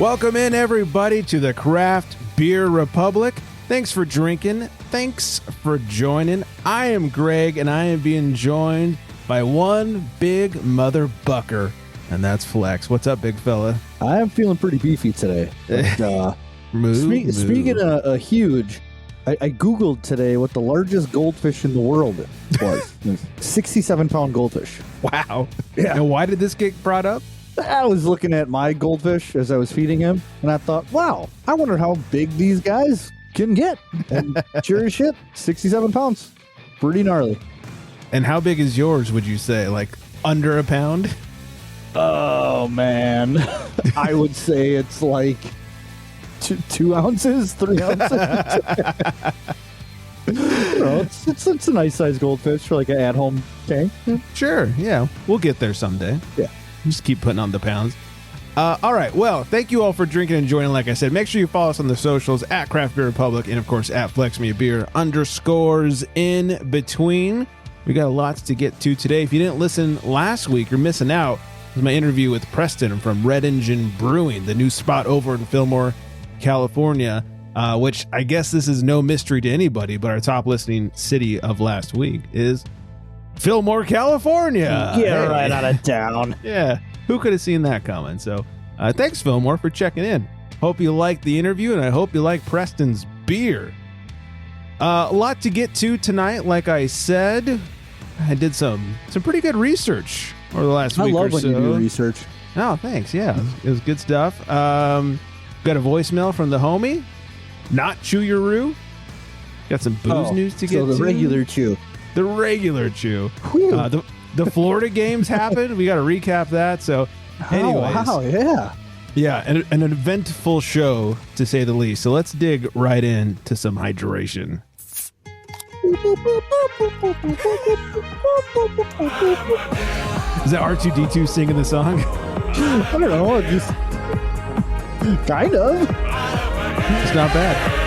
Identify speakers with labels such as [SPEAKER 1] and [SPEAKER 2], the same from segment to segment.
[SPEAKER 1] Welcome in, everybody, to the Craft Beer Republic. Thanks for drinking. Thanks for joining. I am Greg, and I am being joined by one big mother bucker, and that's Flex. What's up, big fella?
[SPEAKER 2] I am feeling pretty beefy today. But, speaking of huge, I Googled today what the largest goldfish in the world was. 67-pound goldfish.
[SPEAKER 1] Wow.
[SPEAKER 2] Yeah.
[SPEAKER 1] And why did this get brought up?
[SPEAKER 2] I was looking at my goldfish as I was feeding him, and I thought, wow, I wonder how big these guys can get. And sure as shit, 67 pounds. Pretty gnarly.
[SPEAKER 1] And how big is yours, would you say? Like under a pound?
[SPEAKER 2] Oh, man. I would say it's like 2 ounces, 3 ounces. It's a nice sized goldfish for like an at-home tank.
[SPEAKER 1] Sure, yeah. We'll get there someday.
[SPEAKER 2] Yeah.
[SPEAKER 1] Just keep putting on the pounds. All right. Well, thank you all for drinking and joining. Like I said, make sure you follow us on the socials at Craft Beer Republic and, of course, at FlexMeABeer _ in between. We got lots to get to today. If you didn't listen last week, you're missing out. It was my interview with Preston from Red Engine Brewing, the new spot over in Fillmore, California, which I guess this is no mystery to anybody, but our top listening city of last week is Fillmore, California.
[SPEAKER 2] Get right out of town.
[SPEAKER 1] Yeah. Who could have seen that coming? So thanks, Fillmore, for checking in. Hope you liked the interview, and I hope you like Preston's beer. A lot to get to tonight. Like I said, I did some pretty good research over the last week or so.
[SPEAKER 2] I love when you do research.
[SPEAKER 1] Oh, thanks. Yeah, it was good stuff. Got a voicemail from the homie, Not Chew Your Roo. Got some booze news to get to.
[SPEAKER 2] So the regular chew.
[SPEAKER 1] The regular chew. The Florida games happened. We got to recap that. So, anyways.
[SPEAKER 2] Wow, yeah.
[SPEAKER 1] Yeah, an eventful show, to say the least. So let's dig right into some hydration. Is that R2-D2 singing the song?
[SPEAKER 2] I don't know. Just kind of.
[SPEAKER 1] It's not bad.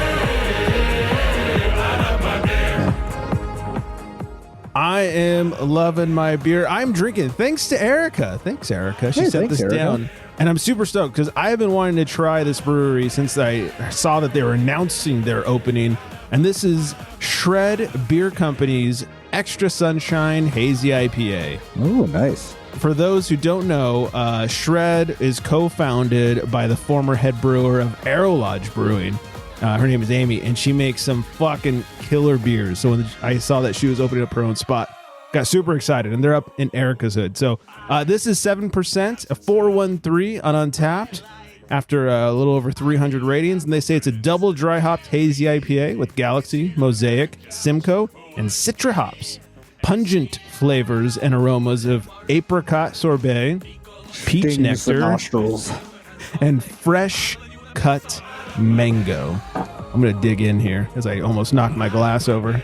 [SPEAKER 1] I am loving my beer. I'm drinking thanks to Erica. Thanks, Erica. She set this down. And I'm super stoked because I've been wanting to try this brewery since I saw that they were announcing their opening. And this is Shred Beer Company's Extra Sunshine Hazy IPA.
[SPEAKER 2] Oh, nice.
[SPEAKER 1] For those who don't know, Shred is co-founded by the former head brewer of Arrow Lodge Brewing. Her name is Amy, and she makes some fucking killer beers. So when I saw that she was opening up her own spot, got super excited, and they're up in Erica's hood. So this is 7%, a 413 on Untapped, after a little over 300 ratings, and they say it's a double dry hopped hazy IPA with Galaxy, Mosaic, Simcoe, and Citra hops. Pungent flavors and aromas of apricot sorbet, peach nectar, and fresh cut mango. I'm going to dig in here as I almost knocked my glass over.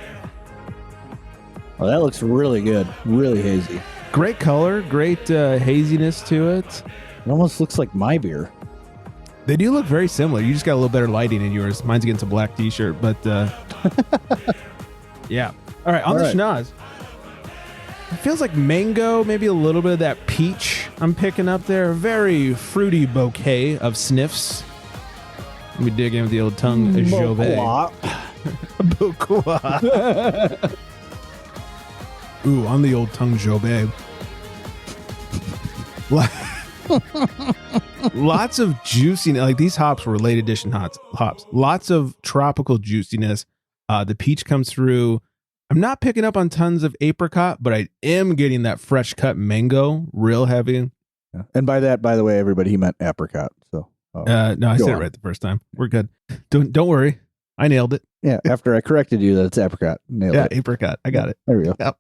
[SPEAKER 2] Oh, that looks really good. Really hazy.
[SPEAKER 1] Great color, great haziness to it.
[SPEAKER 2] It almost looks like my beer.
[SPEAKER 1] They do look very similar. You just got a little better lighting in yours. Mine's against a black t-shirt, but yeah. All right, on the schnoz. It feels like mango, maybe a little bit of that peach I'm picking up there. A very fruity bouquet of sniffs. Let me dig in with the old tongue Jovet. Ooh, on the old tongue Jovet. Lots of juiciness. Like these hops were late edition hops. Lots of tropical juiciness. The peach comes through. I'm not picking up on tons of apricot, but I am getting that fresh cut mango, real heavy.
[SPEAKER 2] Yeah. And by that, by the way, everybody, he meant apricot. So
[SPEAKER 1] no, I said it right the first time. We're good. Don't worry. I nailed it.
[SPEAKER 2] Yeah, after I corrected you that it's apricot. Nailed it.
[SPEAKER 1] Apricot. I got it.
[SPEAKER 2] There we go.
[SPEAKER 1] Yep.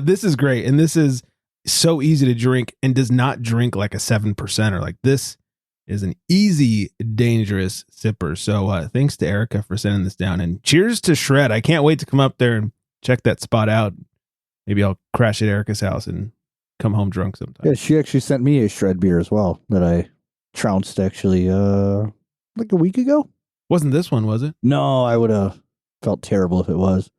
[SPEAKER 1] This is great. And this is so easy to drink and does not drink like a 7%er. Like this is an easy, dangerous sipper. So thanks to Erica for sending this down. And cheers to Shred. I can't wait to come up there and check that spot out. Maybe I'll crash at Erica's house and come home drunk sometime.
[SPEAKER 2] Yeah, she actually sent me a Shred beer as well that I trounced actually like a week ago.
[SPEAKER 1] Wasn't this one, was it?
[SPEAKER 2] No, I would have felt terrible if it was.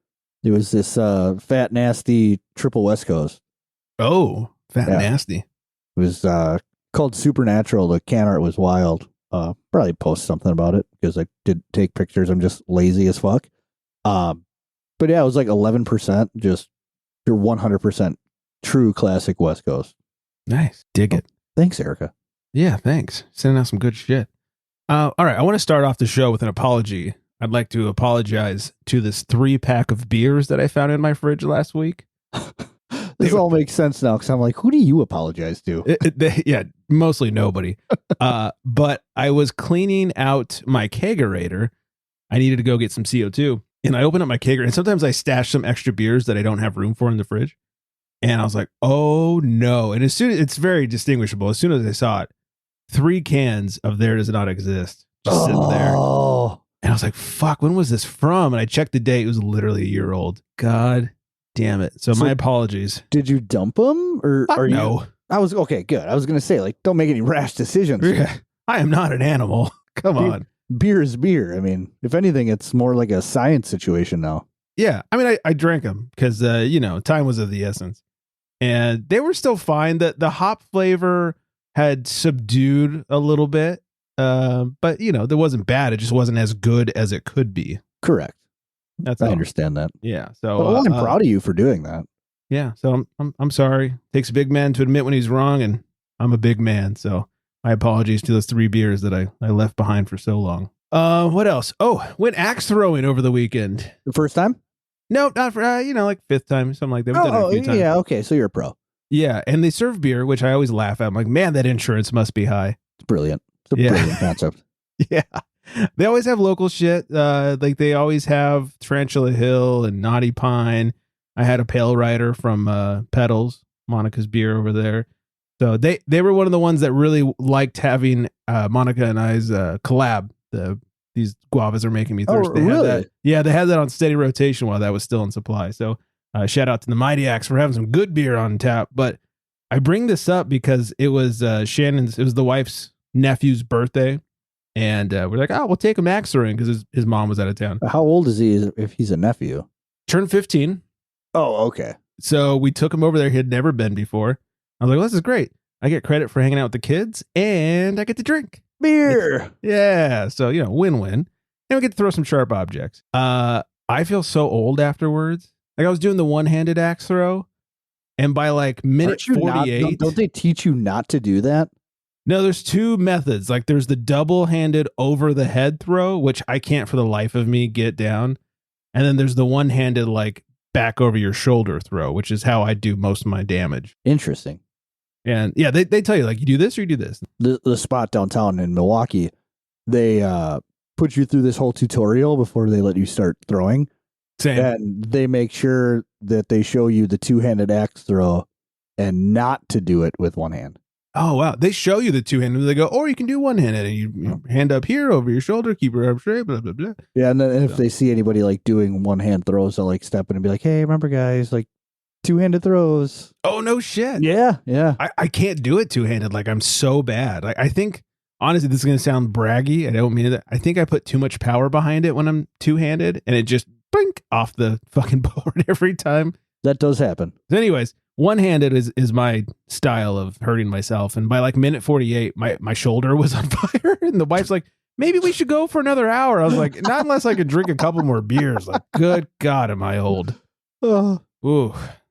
[SPEAKER 2] It was this Fat Nasty Triple West Coast.
[SPEAKER 1] Oh, Fat Nasty.
[SPEAKER 2] It was called Supernatural. The can art was wild. Probably post something about it because I did take pictures. I'm just lazy as fuck. But yeah, it was like 11%, just your 100% true classic West Coast.
[SPEAKER 1] Nice. Dig it.
[SPEAKER 2] Thanks, Erica.
[SPEAKER 1] Yeah, thanks. Sending out some good shit. All right, I want to start off the show with an apology. I'd like to apologize to this 3-pack of beers that I found in my fridge last week.
[SPEAKER 2] This all makes sense now because I'm like, who do you apologize to?
[SPEAKER 1] Yeah, mostly nobody. But I was cleaning out my kegerator. I needed to go get some CO2. And I opened up my kegerator. And sometimes I stash some extra beers that I don't have room for in the fridge. And I was like, oh no. And as soon as it's very distinguishable, as soon as I saw it, 3 cans of There Does Not Exist just sitting there. And I was like, fuck, when was this from? And I checked the date. It was literally a year old. God damn it. So my apologies.
[SPEAKER 2] Did you dump them? Or are
[SPEAKER 1] no.
[SPEAKER 2] You? I was okay, good. I was going to say, like, don't make any rash decisions.
[SPEAKER 1] I am not an animal. Come on.
[SPEAKER 2] Beer is beer. I mean, if anything, it's more like a science situation now.
[SPEAKER 1] Yeah. I mean, I drank them because, time was of the essence. And they were still fine. The hop flavor had subdued a little bit. But, that wasn't bad. It just wasn't as good as it could be.
[SPEAKER 2] Correct.
[SPEAKER 1] I
[SPEAKER 2] understand that.
[SPEAKER 1] Yeah. So
[SPEAKER 2] well, I'm proud of you for doing that.
[SPEAKER 1] Yeah. So I'm sorry. Takes a big man to admit when he's wrong. And I'm a big man. So my apologies to those 3 beers that I left behind for so long. What else? Oh, went axe throwing over the weekend.
[SPEAKER 2] The first time?
[SPEAKER 1] No, not for, like 5th time, something like that. We've done it a few times.
[SPEAKER 2] Yeah. Okay. So you're a pro.
[SPEAKER 1] Yeah. And they serve beer, which I always laugh at. I'm like, man, that insurance must be high.
[SPEAKER 2] It's brilliant. It's a brilliant concept.
[SPEAKER 1] Yeah. They always have local shit. Like they always have Tarantula Hill and Naughty Pine. I had a Pale Rider from Pedals, Monica's beer over there. So they were one of the ones that really liked having Monica and I's collab. These guavas are making me thirsty. They
[SPEAKER 2] really?
[SPEAKER 1] had that, yeah, they had that on steady rotation while that was still in supply. So shout out to the Mighty Axe for having some good beer on tap. But I bring this up because it was it was the wife's nephew's birthday. And we're like, we'll take him axe throwing because his mom was out of town.
[SPEAKER 2] How old is he if he's a nephew?
[SPEAKER 1] Turned 15.
[SPEAKER 2] Oh, okay.
[SPEAKER 1] So we took him over there. He had never been before. I was like, well, this is great. I get credit for hanging out with the kids and I get to drink
[SPEAKER 2] beer.
[SPEAKER 1] Yeah. So, win-win. And we get to throw some sharp objects. I feel so old afterwards. Like I was doing the one-handed axe throw. And by like minute 48.
[SPEAKER 2] Don't they teach you not to do that?
[SPEAKER 1] No, there's 2 methods. Like there's the double-handed over the head throw, which I can't for the life of me get down. And then there's the one-handed like back over your shoulder throw, which is how I do most of my damage.
[SPEAKER 2] Interesting.
[SPEAKER 1] And yeah, they tell you like you do this or you do this.
[SPEAKER 2] The spot downtown in Milwaukee, they put you through this whole tutorial before they let you start throwing.
[SPEAKER 1] Same.
[SPEAKER 2] And they make sure that they show you the 2-handed axe throw and not to do it with one hand.
[SPEAKER 1] Oh, wow. They show you the 2-handed. They go, or you can do one-handed. And you hand up here over your shoulder, keep your arm straight, blah, blah, blah.
[SPEAKER 2] Yeah, and then if they see anybody like doing one-hand throws, they'll like step in and be like, hey, remember guys, like 2-handed throws.
[SPEAKER 1] Oh, no shit.
[SPEAKER 2] Yeah.
[SPEAKER 1] I can't do it 2-handed. Like I'm so bad. Like I think, honestly, this is going to sound braggy. I don't mean it. I think I put too much power behind it when I'm 2-handed and it just blink off the fucking board every time.
[SPEAKER 2] That does happen.
[SPEAKER 1] So anyways, one-handed is my style of hurting myself. And by like minute 48, my shoulder was on fire. And the wife's like, maybe we should go for another hour. I was like, not unless I could drink a couple more beers. Like, good God, am I old? Ooh.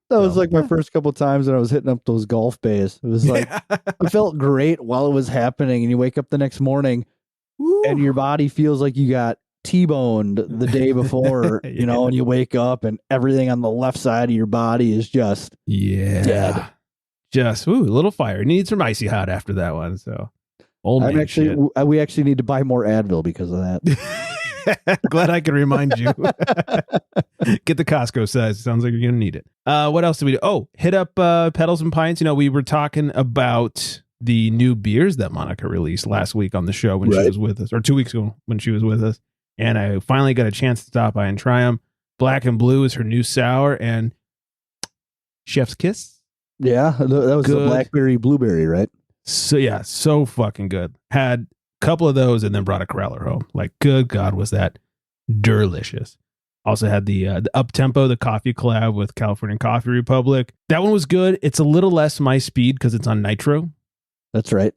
[SPEAKER 2] That was like my first couple times when I was hitting up those golf bays. It was like, I felt great while it was happening. And you wake up the next morning and your body feels like you got T-boned the day before, and you wake up and everything on the left side of your body is just dead.
[SPEAKER 1] Just a little fire. Need some icy hot after that one. So
[SPEAKER 2] we actually need to buy more Advil because of that.
[SPEAKER 1] Glad I can remind you. Get the Costco size. Sounds like you're gonna need it. What else did we do? Oh, hit up Pedals and Pints. We were talking about the new beers that Monica released last week on the show when she was with us, or 2 weeks ago when she was with us. And I finally got a chance to stop by and try them. Black and Blue is her new sour, and Chef's Kiss.
[SPEAKER 2] Yeah, that was the blackberry blueberry, right?
[SPEAKER 1] So yeah, so fucking good. Had a couple of those and then brought a Crowler home. Like, good God, was that delicious. Also had the Up-Tempo, the coffee collab with California Coffee Republic. That one was good. It's a little less my speed because it's on nitro.
[SPEAKER 2] That's right.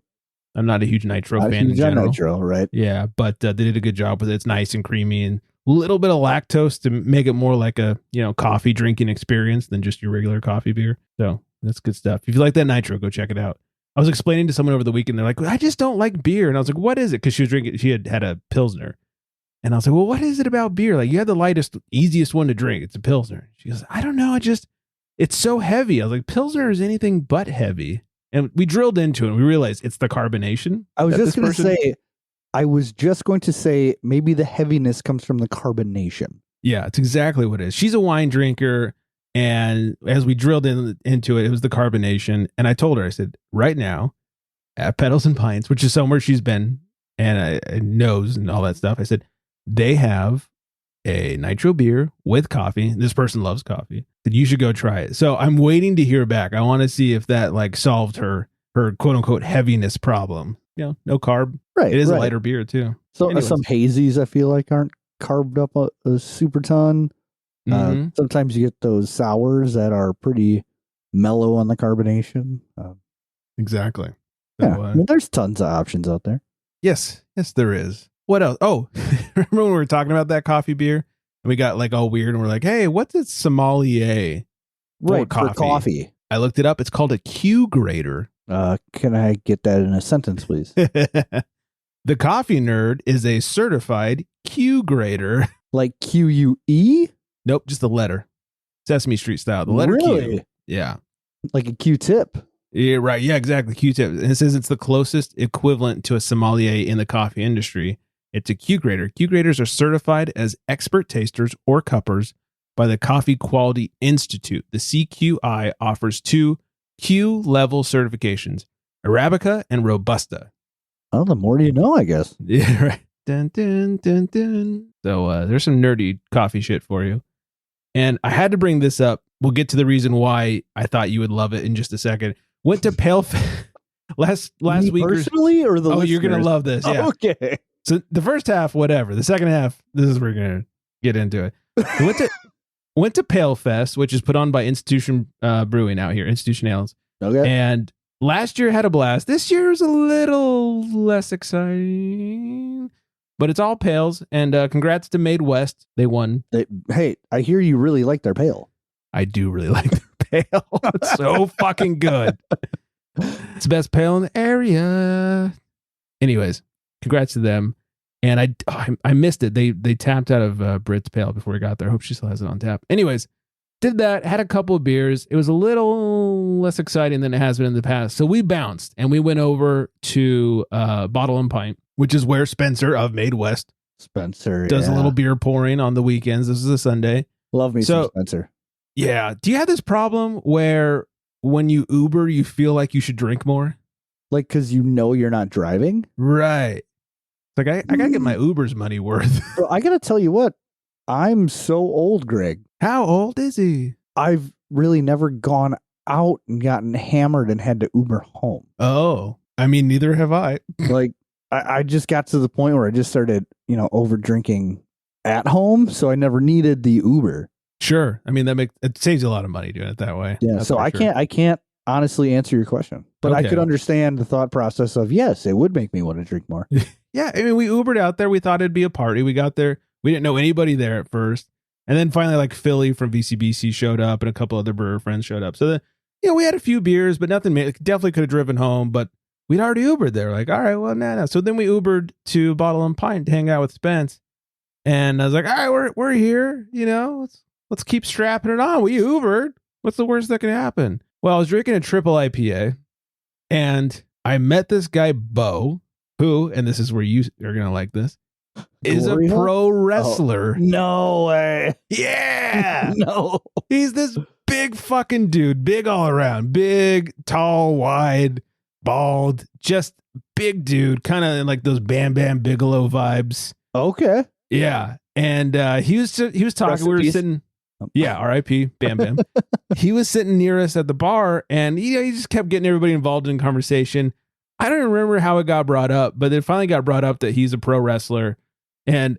[SPEAKER 1] I'm not a huge nitro
[SPEAKER 2] Not
[SPEAKER 1] fan in
[SPEAKER 2] huge on
[SPEAKER 1] general.
[SPEAKER 2] nitro, right?
[SPEAKER 1] Yeah, but they did a good job with it. It's nice and creamy and a little bit of lactose to make it more like a, coffee drinking experience than just your regular coffee beer. So that's good stuff. If you like that nitro, go check it out. I was explaining to someone over the weekend. They're like, I just don't like beer. And I was like, what is it? Because she had a Pilsner. And I was like, well, what is it about beer? Like, you had the lightest, easiest one to drink. It's a Pilsner. She goes, I don't know. It's so heavy. I was like, Pilsner is anything but heavy. And we drilled into it and we realized it's the carbonation.
[SPEAKER 2] I was just going to say maybe the heaviness comes from the carbonation.
[SPEAKER 1] Yeah, it's exactly what it is. She's a wine drinker. And as we drilled into it, it was the carbonation. And I told her, I said, right now at Pedals and Pints, which is somewhere she's been and knows and all that stuff, I said, they have a nitro beer with coffee. This person loves coffee. That you should go try it. So I'm waiting to hear back. I want to see if that solved her quote unquote heaviness problem. No carb.
[SPEAKER 2] Right.
[SPEAKER 1] It is a lighter beer too.
[SPEAKER 2] So some hazies I feel like aren't carved up a super ton. Sometimes you get those sours that are pretty mellow on the carbonation.
[SPEAKER 1] Exactly.
[SPEAKER 2] So, there's tons of options out there.
[SPEAKER 1] Yes, there is. What else? Oh, remember when we were talking about that coffee beer and we got all weird and we're like, hey, what's a sommelier
[SPEAKER 2] for coffee?
[SPEAKER 1] I looked it up. It's called a Q grader.
[SPEAKER 2] Can I get that in a sentence, please?
[SPEAKER 1] The coffee nerd is a certified Q grader.
[SPEAKER 2] Like QUE?
[SPEAKER 1] Nope, just the letter. Sesame Street style. The letter Q. Yeah.
[SPEAKER 2] Like a Q-tip.
[SPEAKER 1] Yeah, right. Yeah, exactly. Q-tip. And it says it's the closest equivalent to a sommelier in the coffee industry. It's a Q grader. Q graders are certified as expert tasters or cuppers by the Coffee Quality Institute. The CQI offers 2 Q level certifications, Arabica and Robusta.
[SPEAKER 2] Oh, the more you know, I guess.
[SPEAKER 1] Yeah, right. Dun, dun, dun, dun. So there's some nerdy coffee shit for you. And I had to bring this up. We'll get to the reason why I thought you would love it in just a second. Went to Palefest last week.
[SPEAKER 2] Personally, or the listeners?
[SPEAKER 1] You're going to love this. Yeah.
[SPEAKER 2] Okay.
[SPEAKER 1] So the first half, whatever. The second half, this is where we're going to get into it. Went to Palefest, which is put on by Institution Brewing out here, Institution Ales.
[SPEAKER 2] Okay.
[SPEAKER 1] And last year had a blast. This year is a little less exciting, but it's all pales. And congrats to Made West. They won.
[SPEAKER 2] Hey, I hear you really like their pale.
[SPEAKER 1] I do really like their pale. It's so fucking good. It's the best pale in the area. Anyways, congrats to them. And I missed it. They tapped out of Brit's Pale before we got there. Hope she still has it on tap. Anyways, did that. Had a couple of beers. It was a little less exciting than it has been in the past. So we bounced and we went over to Bottle and Pint, which is where Spencer of Made West does a little beer pouring on the weekends. This is a Sunday.
[SPEAKER 2] Love me some Spencer.
[SPEAKER 1] Yeah. Do you have this problem where when you Uber, you feel like you should drink more?
[SPEAKER 2] Like, because you're not driving?
[SPEAKER 1] Right. Like, I got to get my Uber's money worth.
[SPEAKER 2] Well, I got to tell you what, I'm so old, Greg.
[SPEAKER 1] How old is he?
[SPEAKER 2] I've really never gone out and gotten hammered and had to Uber home.
[SPEAKER 1] Oh, I mean, neither have I.
[SPEAKER 2] Like, I just got to the point where I just started, over drinking at home. So I never needed the Uber.
[SPEAKER 1] Sure. I mean, it saves you a lot of money doing it that way.
[SPEAKER 2] Yeah. So I can't honestly answer your question, but okay. I could understand the thought process of, yes, it would make me want to drink more.
[SPEAKER 1] Yeah. I mean, we Ubered out there. We thought it'd be a party. We got there. We didn't know anybody there at first. And then finally, like Philly from VCBC showed up and a couple other brewer friends showed up. So then, we had a few beers, but nothing. Definitely could have driven home, but we'd already Ubered there. Like, all right, well, no. So then we Ubered to Bottle and Pint to hang out with Spence. And I was like, all right, we're here. Let's keep strapping it on. We Ubered. What's the worst that can happen? Well, I was drinking a triple IPA and I met this guy, Bo, who, and this is where you are going to like this, is a pro wrestler.
[SPEAKER 2] Oh, no way.
[SPEAKER 1] Yeah.
[SPEAKER 2] No.
[SPEAKER 1] He's this big fucking dude, big all around, big, tall, wide, bald, just big dude, kind of like those Bam Bam Bigelow vibes.
[SPEAKER 2] Okay.
[SPEAKER 1] Yeah. And he was talking, we were sitting. Yeah, R.I.P. Bam Bam. He was sitting near us at the bar, and he just kept getting everybody involved in conversation. I don't remember how it got brought up, but it finally got brought up that he's a pro wrestler. And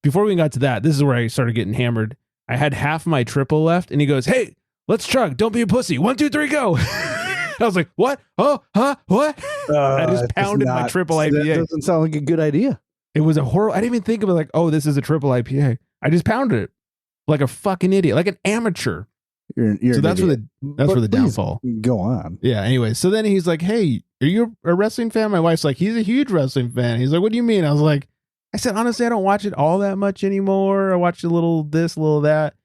[SPEAKER 1] before we got to that, this is where I started getting hammered. I had half my triple left, and he goes, "Hey, let's chug. Don't be a pussy. 1, 2, 3, go." I was like, what? Oh, huh? What? I just pounded my triple IPA.
[SPEAKER 2] That doesn't sound like a good idea.
[SPEAKER 1] It was a horrible. I didn't even think of it like, oh, this is a triple IPA. I just pounded it like a fucking idiot, like an amateur.
[SPEAKER 2] You're
[SPEAKER 1] so that's where the downfall.
[SPEAKER 2] Go on.
[SPEAKER 1] Yeah. Anyway, so then he's like, hey, are you a wrestling fan? My wife's like, he's a huge wrestling fan. He's like, what do you mean? I was like, I said, honestly, I don't watch it all that much anymore. I watch a little this, a little that.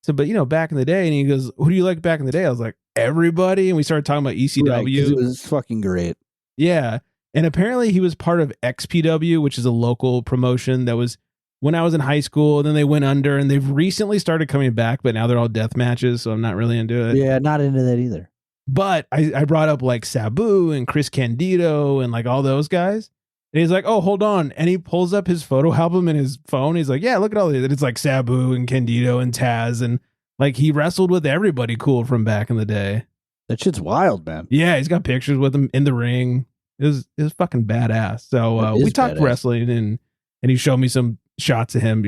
[SPEAKER 1] So, but back in the day, and he goes, who do you like back in the day? I was like, everybody. And we started talking about ECW.
[SPEAKER 2] Right, it was fucking great.
[SPEAKER 1] Yeah. And apparently he was part of XPW, which is a local promotion that was when I was in high school. And then they went under, and they've recently started coming back, but now they're all death matches. So I'm not really into it.
[SPEAKER 2] Yeah, not into that either.
[SPEAKER 1] But I brought up like Sabu and Chris Candido and like all those guys. And he's like, oh, hold on. And he pulls up his photo album in his phone. He's like, yeah, look at all these. And it's like Sabu and Candido and Taz. And like he wrestled with everybody cool from back in the day.
[SPEAKER 2] That shit's wild, man.
[SPEAKER 1] Yeah, he's got pictures with him in the ring. It was fucking badass. So we talked wrestling, and he showed me some shots of him,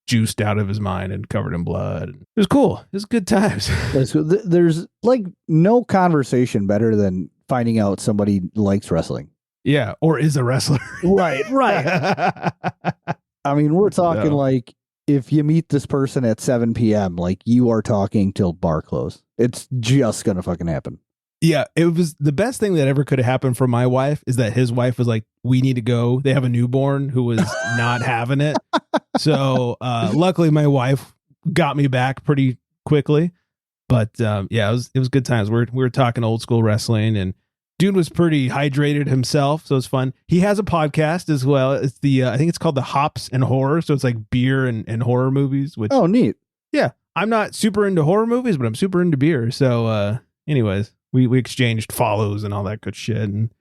[SPEAKER 1] juiced out of his mind and covered in blood. It was cool. It was good times.
[SPEAKER 2] There's like no conversation better than finding out somebody likes wrestling.
[SPEAKER 1] Yeah, or is a wrestler.
[SPEAKER 2] Right. I mean, we're talking like if you meet this person at 7 p.m., like you are talking till bar close. It's just gonna fucking happen.
[SPEAKER 1] Yeah, it was the best thing that ever could have happened for my wife is that his wife was like, we need to go. They have a newborn who was not having it. So luckily my wife got me back pretty quickly. But yeah, it was good times. We were talking old school wrestling, and dude was pretty hydrated himself. So it's fun. He has a podcast as well. It's I think it's called the Hops and Horror. So it's like beer and horror movies. Which,
[SPEAKER 2] oh, neat.
[SPEAKER 1] Yeah. I'm not super into horror movies, but I'm super into beer. So anyways. We exchanged follows and all that good shit. And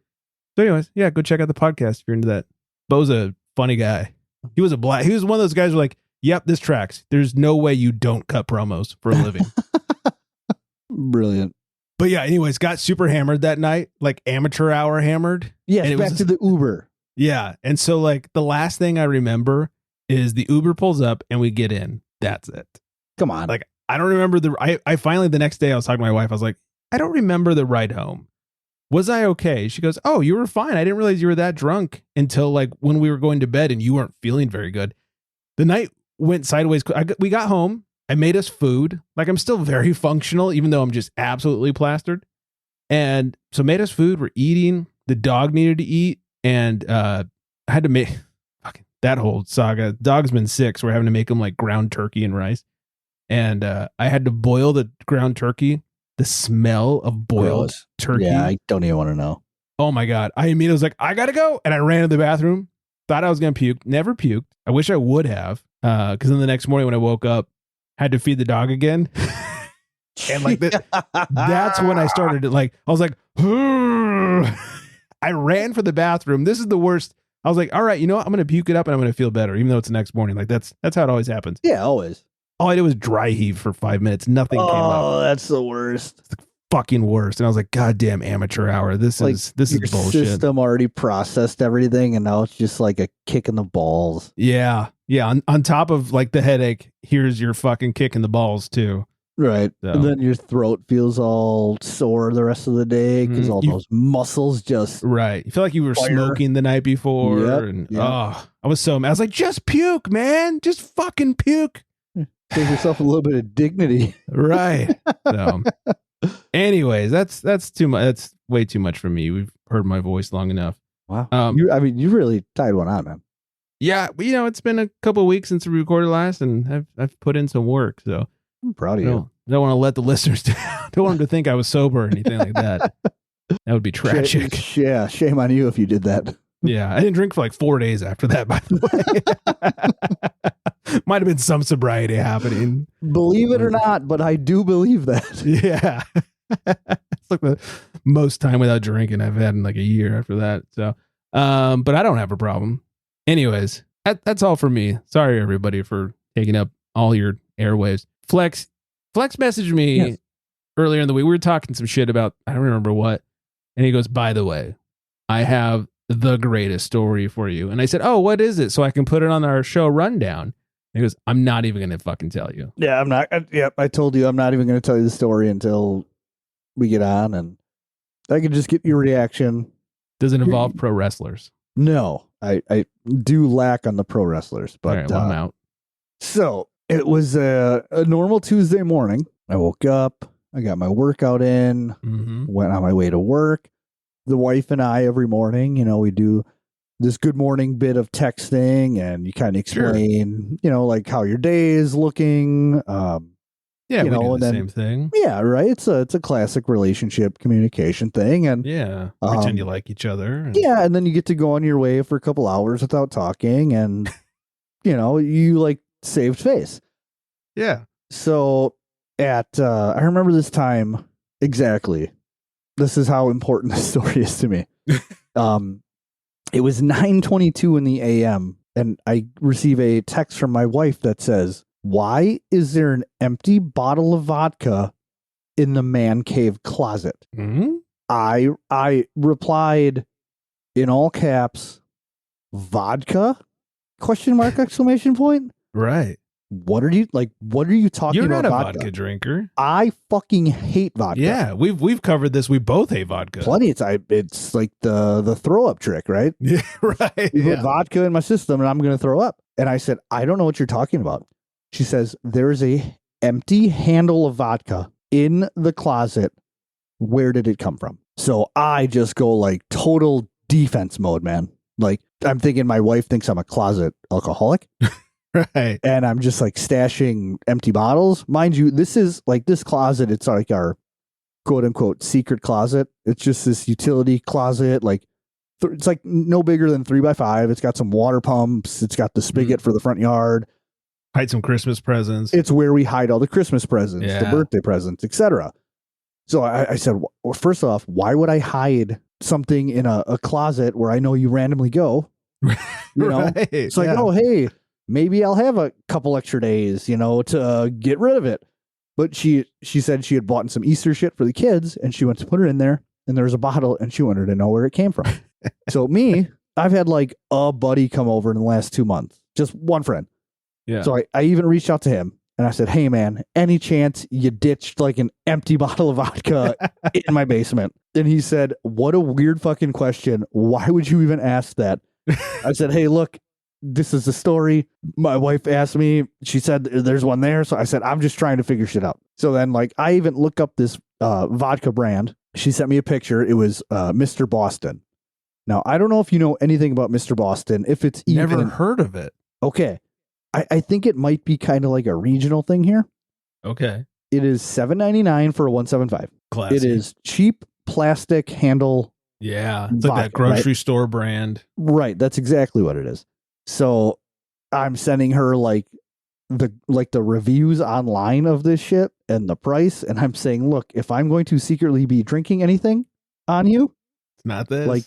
[SPEAKER 1] so anyways, yeah, go check out the podcast if you're into that. Bo's a funny guy. He was one of those guys who were like, yep, this tracks. There's no way you don't cut promos for a living.
[SPEAKER 2] Brilliant.
[SPEAKER 1] But yeah, anyways, got super hammered that night, like amateur hour hammered.
[SPEAKER 2] Yeah, back to the Uber. Yeah.
[SPEAKER 1] And so like the last thing I remember is the Uber pulls up and we get in. That's it.
[SPEAKER 2] Come on.
[SPEAKER 1] Like, I don't remember I finally, the next day I was talking to my wife. I was like, I don't remember the ride home. Was I okay? She goes, oh, you were fine. I didn't realize you were that drunk until like when we were going to bed and you weren't feeling very good. The night went sideways. We got home. I made us food. Like I'm still very functional, even though I'm just absolutely plastered. And so made us food. We're eating. The dog needed to eat. And I had to make that whole saga. Dog's been sick. So we're having to make him like ground turkey and rice. And I had to boil the ground turkey. The smell of boiled turkey.
[SPEAKER 2] Yeah, I don't even want to know.
[SPEAKER 1] Oh my God. I immediately was like, I gotta go. And I ran to the bathroom. Thought I was gonna puke. Never puked. I wish I would have. Because then the next morning when I woke up, had to feed the dog again. And like that's when I started to like, I was like, I ran for the bathroom. This is the worst. I was like, all right, you know what? I'm gonna puke it up and I'm gonna feel better, even though it's the next morning. Like that's how it always happens.
[SPEAKER 2] Yeah, always.
[SPEAKER 1] All I did was dry heave for 5 minutes. Nothing came up.
[SPEAKER 2] Oh, that's the worst.
[SPEAKER 1] It's the fucking worst. And I was like, God damn amateur hour. This is bullshit.
[SPEAKER 2] Your system already processed everything, and now it's just like a kick in the balls.
[SPEAKER 1] Yeah. Yeah. On top of like the headache, here's your fucking kick in the balls too.
[SPEAKER 2] Right.
[SPEAKER 1] So.
[SPEAKER 2] And then your throat feels all sore the rest of the day because all those muscles just.
[SPEAKER 1] Right. You feel like you were smoking the night before.
[SPEAKER 2] Yep,
[SPEAKER 1] and I was so mad. I was like, just puke, man. Just fucking puke.
[SPEAKER 2] Give yourself a little bit of dignity.
[SPEAKER 1] Right. So anyways, that's too much. That's way too much for me. We've heard my voice long enough.
[SPEAKER 2] Wow. You really tied one on, man.
[SPEAKER 1] Yeah. But, it's been a couple of weeks since we recorded last, and I've put in some work. So
[SPEAKER 2] I'm proud of you.
[SPEAKER 1] Don't want to let the listeners down. Don't want them to think I was sober or anything like that. That would be tragic.
[SPEAKER 2] Yeah. Shame on you if you did that.
[SPEAKER 1] Yeah. I didn't drink for like 4 days after that, by the way. Might have been some sobriety happening.
[SPEAKER 2] Believe it or not, but I do believe that.
[SPEAKER 1] Yeah. It's like the most time without drinking I've had in like a year after that. So, but I don't have a problem. Anyways, that's all for me. Sorry, everybody, for taking up all your airwaves. Flex messaged me earlier in the week. We were talking some shit about, I don't remember what. And he goes, by the way, I have the greatest story for you. And I said, oh, what is it? So I can put it on our show rundown. He goes, I'm not even going to fucking tell you.
[SPEAKER 2] Yeah, I'm not. I told you I'm not even going to tell you the story until we get on. And I can just get your reaction.
[SPEAKER 1] Does it involve pro wrestlers?
[SPEAKER 2] No, I do lack on the pro wrestlers, but
[SPEAKER 1] all right, well, I'm out.
[SPEAKER 2] So it was a normal Tuesday morning. I woke up, I got my workout in, went on my way to work. The wife and I, every morning, we do this good morning bit of texting, and you kind of explain, like how your day is looking.
[SPEAKER 1] Yeah, we do the same thing.
[SPEAKER 2] Yeah, right. It's a classic relationship communication thing, and
[SPEAKER 1] pretend you like each other.
[SPEAKER 2] Yeah, and then you get to go on your way for a couple hours without talking, and you like saved face.
[SPEAKER 1] Yeah.
[SPEAKER 2] So I remember this time exactly. This is how important this story is to me. It was 9:22 in the a.m. and I receive a text from my wife that says, "Why is there an empty bottle of vodka in the man cave closet?"
[SPEAKER 1] Mm-hmm.
[SPEAKER 2] I replied in all caps, "Vodka?" ? Exclamation point.
[SPEAKER 1] Right.
[SPEAKER 2] What are you talking about?
[SPEAKER 1] You're not a vodka drinker.
[SPEAKER 2] I fucking hate vodka.
[SPEAKER 1] Yeah, we've covered this. We both hate vodka.
[SPEAKER 2] Plenty. It's like the throw up trick, right?
[SPEAKER 1] Yeah, right.
[SPEAKER 2] You put vodka in my system and I'm going to throw up. And I said, I don't know what you're talking about. She says, there's a empty handle of vodka in the closet. Where did it come from? So I just go like total defense mode, man. Like I'm thinking my wife thinks I'm a closet alcoholic.
[SPEAKER 1] Right.
[SPEAKER 2] And I'm just like stashing empty bottles. Mind you, this is like this closet. It's like our quote unquote secret closet. It's just this utility closet. Like it's like no bigger than 3x5. It's got some water pumps. It's got the spigot for the front yard.
[SPEAKER 1] Hide some Christmas presents.
[SPEAKER 2] It's where we hide all the Christmas presents, the birthday presents, etc. So I said, well, first off, why would I hide something in a closet where I know you randomly go?
[SPEAKER 1] Right.
[SPEAKER 2] So I go, hey, maybe I'll have a couple extra days, to get rid of it. But she said she had bought some Easter shit for the kids, and she went to put it in there, and there was a bottle, and she wanted to know where it came from. So I've had like a buddy come over in the last 2 months, just one friend.
[SPEAKER 1] Yeah.
[SPEAKER 2] So I even reached out to him, and I said, hey, man, any chance you ditched like an empty bottle of vodka in my basement? And he said, what a weird fucking question. Why would you even ask that? I said, hey, look, this is the story. My wife asked me, she said there's one there. So I said, I'm just trying to figure shit out. So then like I even look up this vodka brand. She sent me a picture. It was Mr. Boston. Now, I don't know if you know anything about Mr. Boston, if it's even...
[SPEAKER 1] Never heard of it.
[SPEAKER 2] Okay. I think it might be kind of like a regional thing here.
[SPEAKER 1] Okay.
[SPEAKER 2] It is $7.99 for a 175.
[SPEAKER 1] Classy.
[SPEAKER 2] It is cheap plastic handle.
[SPEAKER 1] Yeah. It's like that grocery store brand.
[SPEAKER 2] Right. That's exactly what it is. So I'm sending her like the reviews online of this shit and the price. And I'm saying, look, if I'm going to secretly be drinking anything on you,
[SPEAKER 1] it's not this.
[SPEAKER 2] Like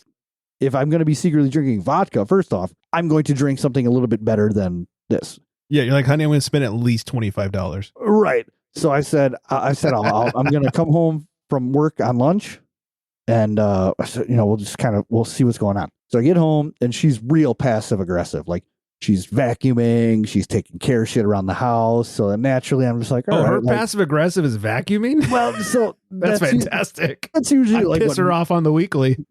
[SPEAKER 2] if I'm going to be secretly drinking vodka, first off, I'm going to drink something a little bit better than this.
[SPEAKER 1] Yeah. You're like, honey, I'm going to spend at least $25.
[SPEAKER 2] Right. So I said, I'm going to come home from work on lunch and, we'll see what's going on. So I get home and she's real passive aggressive. Like she's vacuuming, she's taking care of shit around the house. So then naturally I'm just like, all right.
[SPEAKER 1] Her passive aggressive is vacuuming?
[SPEAKER 2] Well, so
[SPEAKER 1] that's fantastic.
[SPEAKER 2] That's usually like
[SPEAKER 1] piss her off on the weekly.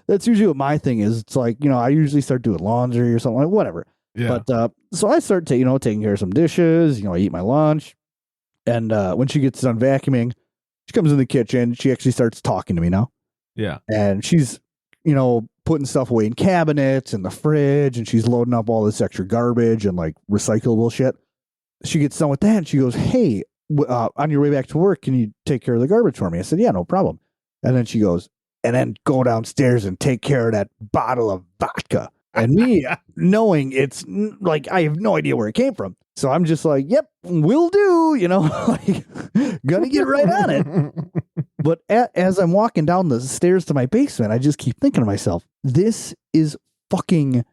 [SPEAKER 2] That's usually what my thing is. It's like, I usually start doing laundry or something like whatever.
[SPEAKER 1] Yeah.
[SPEAKER 2] But so I start taking care of some dishes, I eat my lunch. And when she gets done vacuuming, she comes in the kitchen. She actually starts talking to me now.
[SPEAKER 1] Yeah.
[SPEAKER 2] And she's, putting stuff away in cabinets and the fridge, and she's loading up all this extra garbage and like recyclable shit. She gets done with that and she goes, hey, on your way back to work, can you take care of the garbage for me? I said, yeah, no problem. And then she goes, and then go downstairs and take care of that bottle of vodka. And me knowing it's like, I have no idea where it came from. So I'm just like, yep, will do, like gonna get right on it. But as I'm walking down the stairs to my basement, I just keep thinking to myself, this is fucking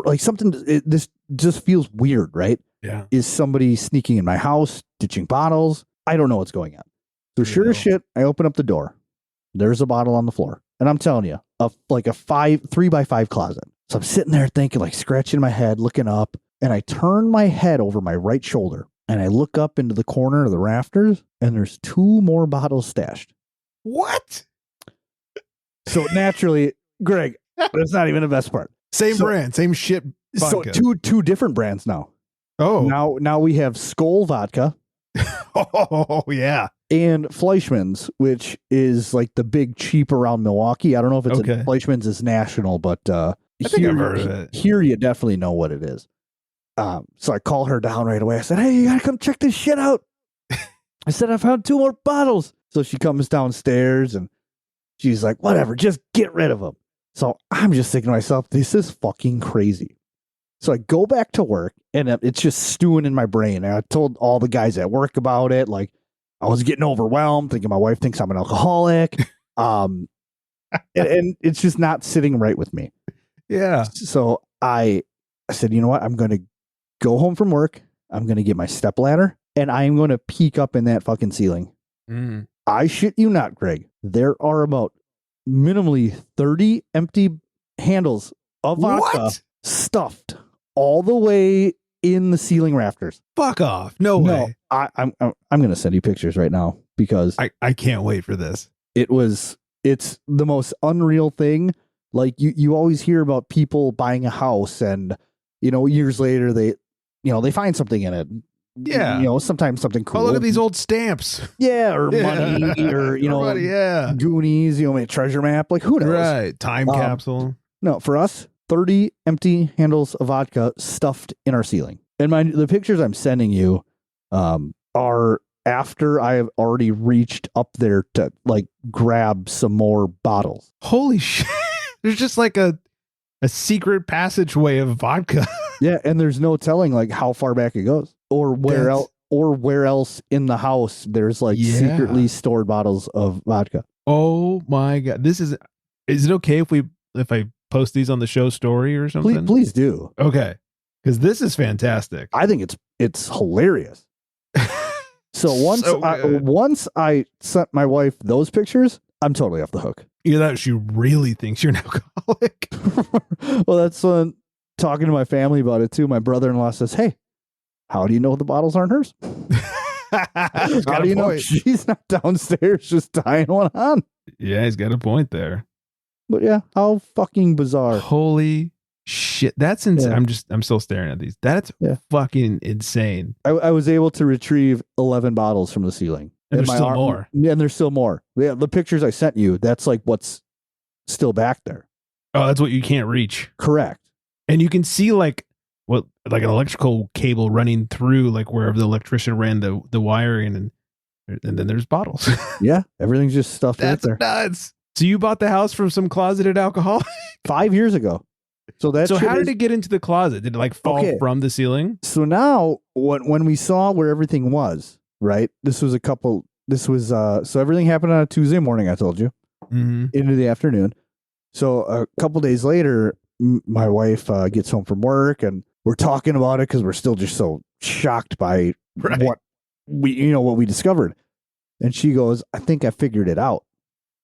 [SPEAKER 2] like something. This just feels weird, right?
[SPEAKER 1] Yeah.
[SPEAKER 2] Is somebody sneaking in my house, ditching bottles? I don't know what's going on. So sure as shit, I open up the door. There's a bottle on the floor. And I'm telling you, a 3x5 closet. So I'm sitting there thinking, like scratching my head, looking up, and I turn my head over my right shoulder and I look up into the corner of the rafters and there's 2 more bottles stashed.
[SPEAKER 1] What?
[SPEAKER 2] So naturally, Greg, that's not even the best part.
[SPEAKER 1] Same brand, same shit vodka.
[SPEAKER 2] So two different brands now.
[SPEAKER 1] Oh.
[SPEAKER 2] Now we have Skol vodka.
[SPEAKER 1] Oh, yeah.
[SPEAKER 2] And Fleischmann's, which is like the big cheap around Milwaukee. I don't know if it's Fleischmann's is national, but
[SPEAKER 1] I think I've heard of it.
[SPEAKER 2] Here you definitely know what it is. So I call her down right away. I said, hey, you gotta come check this shit out. I said, I found 2 more bottles. So she comes downstairs and she's like, whatever, just get rid of them. So I'm just thinking to myself, this is fucking crazy. So I go back to work and it's just stewing in my brain. And I told all the guys at work about it. Like, I was getting overwhelmed, thinking my wife thinks I'm an alcoholic. And it's just not sitting right with me.
[SPEAKER 1] Yeah.
[SPEAKER 2] So I said, you know what? I'm going to go home from work. I'm going to get my stepladder and I'm going to peek up in that fucking ceiling.
[SPEAKER 1] Mm.
[SPEAKER 2] I shit you not, Greg. There are about minimally 30 empty handles of vodka stuffed all the way in the ceiling rafters.
[SPEAKER 1] Fuck off. No way.
[SPEAKER 2] I'm going to send you pictures right now because
[SPEAKER 1] I can't wait for this.
[SPEAKER 2] It's the most unreal thing. Like you always hear about people buying a house and, years later they find something in it.
[SPEAKER 1] Yeah.
[SPEAKER 2] Sometimes something cool.
[SPEAKER 1] Oh, look at these old stamps.
[SPEAKER 2] Yeah. Or money or,
[SPEAKER 1] money,
[SPEAKER 2] Goonies, a treasure map. Like who knows?
[SPEAKER 1] Right. Time capsule.
[SPEAKER 2] No, for us, 30 empty handles of vodka stuffed in our ceiling. And the pictures I'm sending you are after I have already reached up there to like grab some more bottles.
[SPEAKER 1] Holy shit. There's just like a secret passageway of vodka.
[SPEAKER 2] Yeah, and there's no telling like how far back it goes or where else in the house there's like secretly stored bottles of vodka.
[SPEAKER 1] Oh my God. Is it okay if I post these on the show story or something?
[SPEAKER 2] Please do.
[SPEAKER 1] Okay. Because this is fantastic.
[SPEAKER 2] I think it's hilarious. So once I sent my wife those pictures, I'm totally off the hook.
[SPEAKER 1] Either that or she really thinks you're an alcoholic.
[SPEAKER 2] Well, that's talking to my family about it too. My brother-in-law says, hey, how do you know the bottles aren't hers? How do you know she's not downstairs just tying one on?
[SPEAKER 1] Yeah, he's got a point there.
[SPEAKER 2] But yeah, how fucking bizarre.
[SPEAKER 1] Holy shit. That's insane.
[SPEAKER 2] Yeah.
[SPEAKER 1] I'm still staring at these. That's fucking insane.
[SPEAKER 2] I was able to retrieve 11 bottles from the ceiling.
[SPEAKER 1] And there's still more.
[SPEAKER 2] Yeah, and there's still more. Yeah, the pictures I sent you, that's like what's still back there.
[SPEAKER 1] Oh, that's what you can't reach.
[SPEAKER 2] Correct.
[SPEAKER 1] And you can see like an electrical cable running through like wherever the electrician ran the wiring and then there's bottles.
[SPEAKER 2] Yeah, everything's just stuffed right there.
[SPEAKER 1] That's nuts. So you bought the house from some closeted alcoholic
[SPEAKER 2] 5 years ago. So
[SPEAKER 1] how did it get into the closet? Did it like fall from the ceiling?
[SPEAKER 2] So now when we saw where everything was, right? So everything happened on a Tuesday morning, I told you, into the afternoon. So a couple days later, my wife gets home from work and we're talking about it because we're still just so shocked by what we discovered. And she goes, I think I figured it out.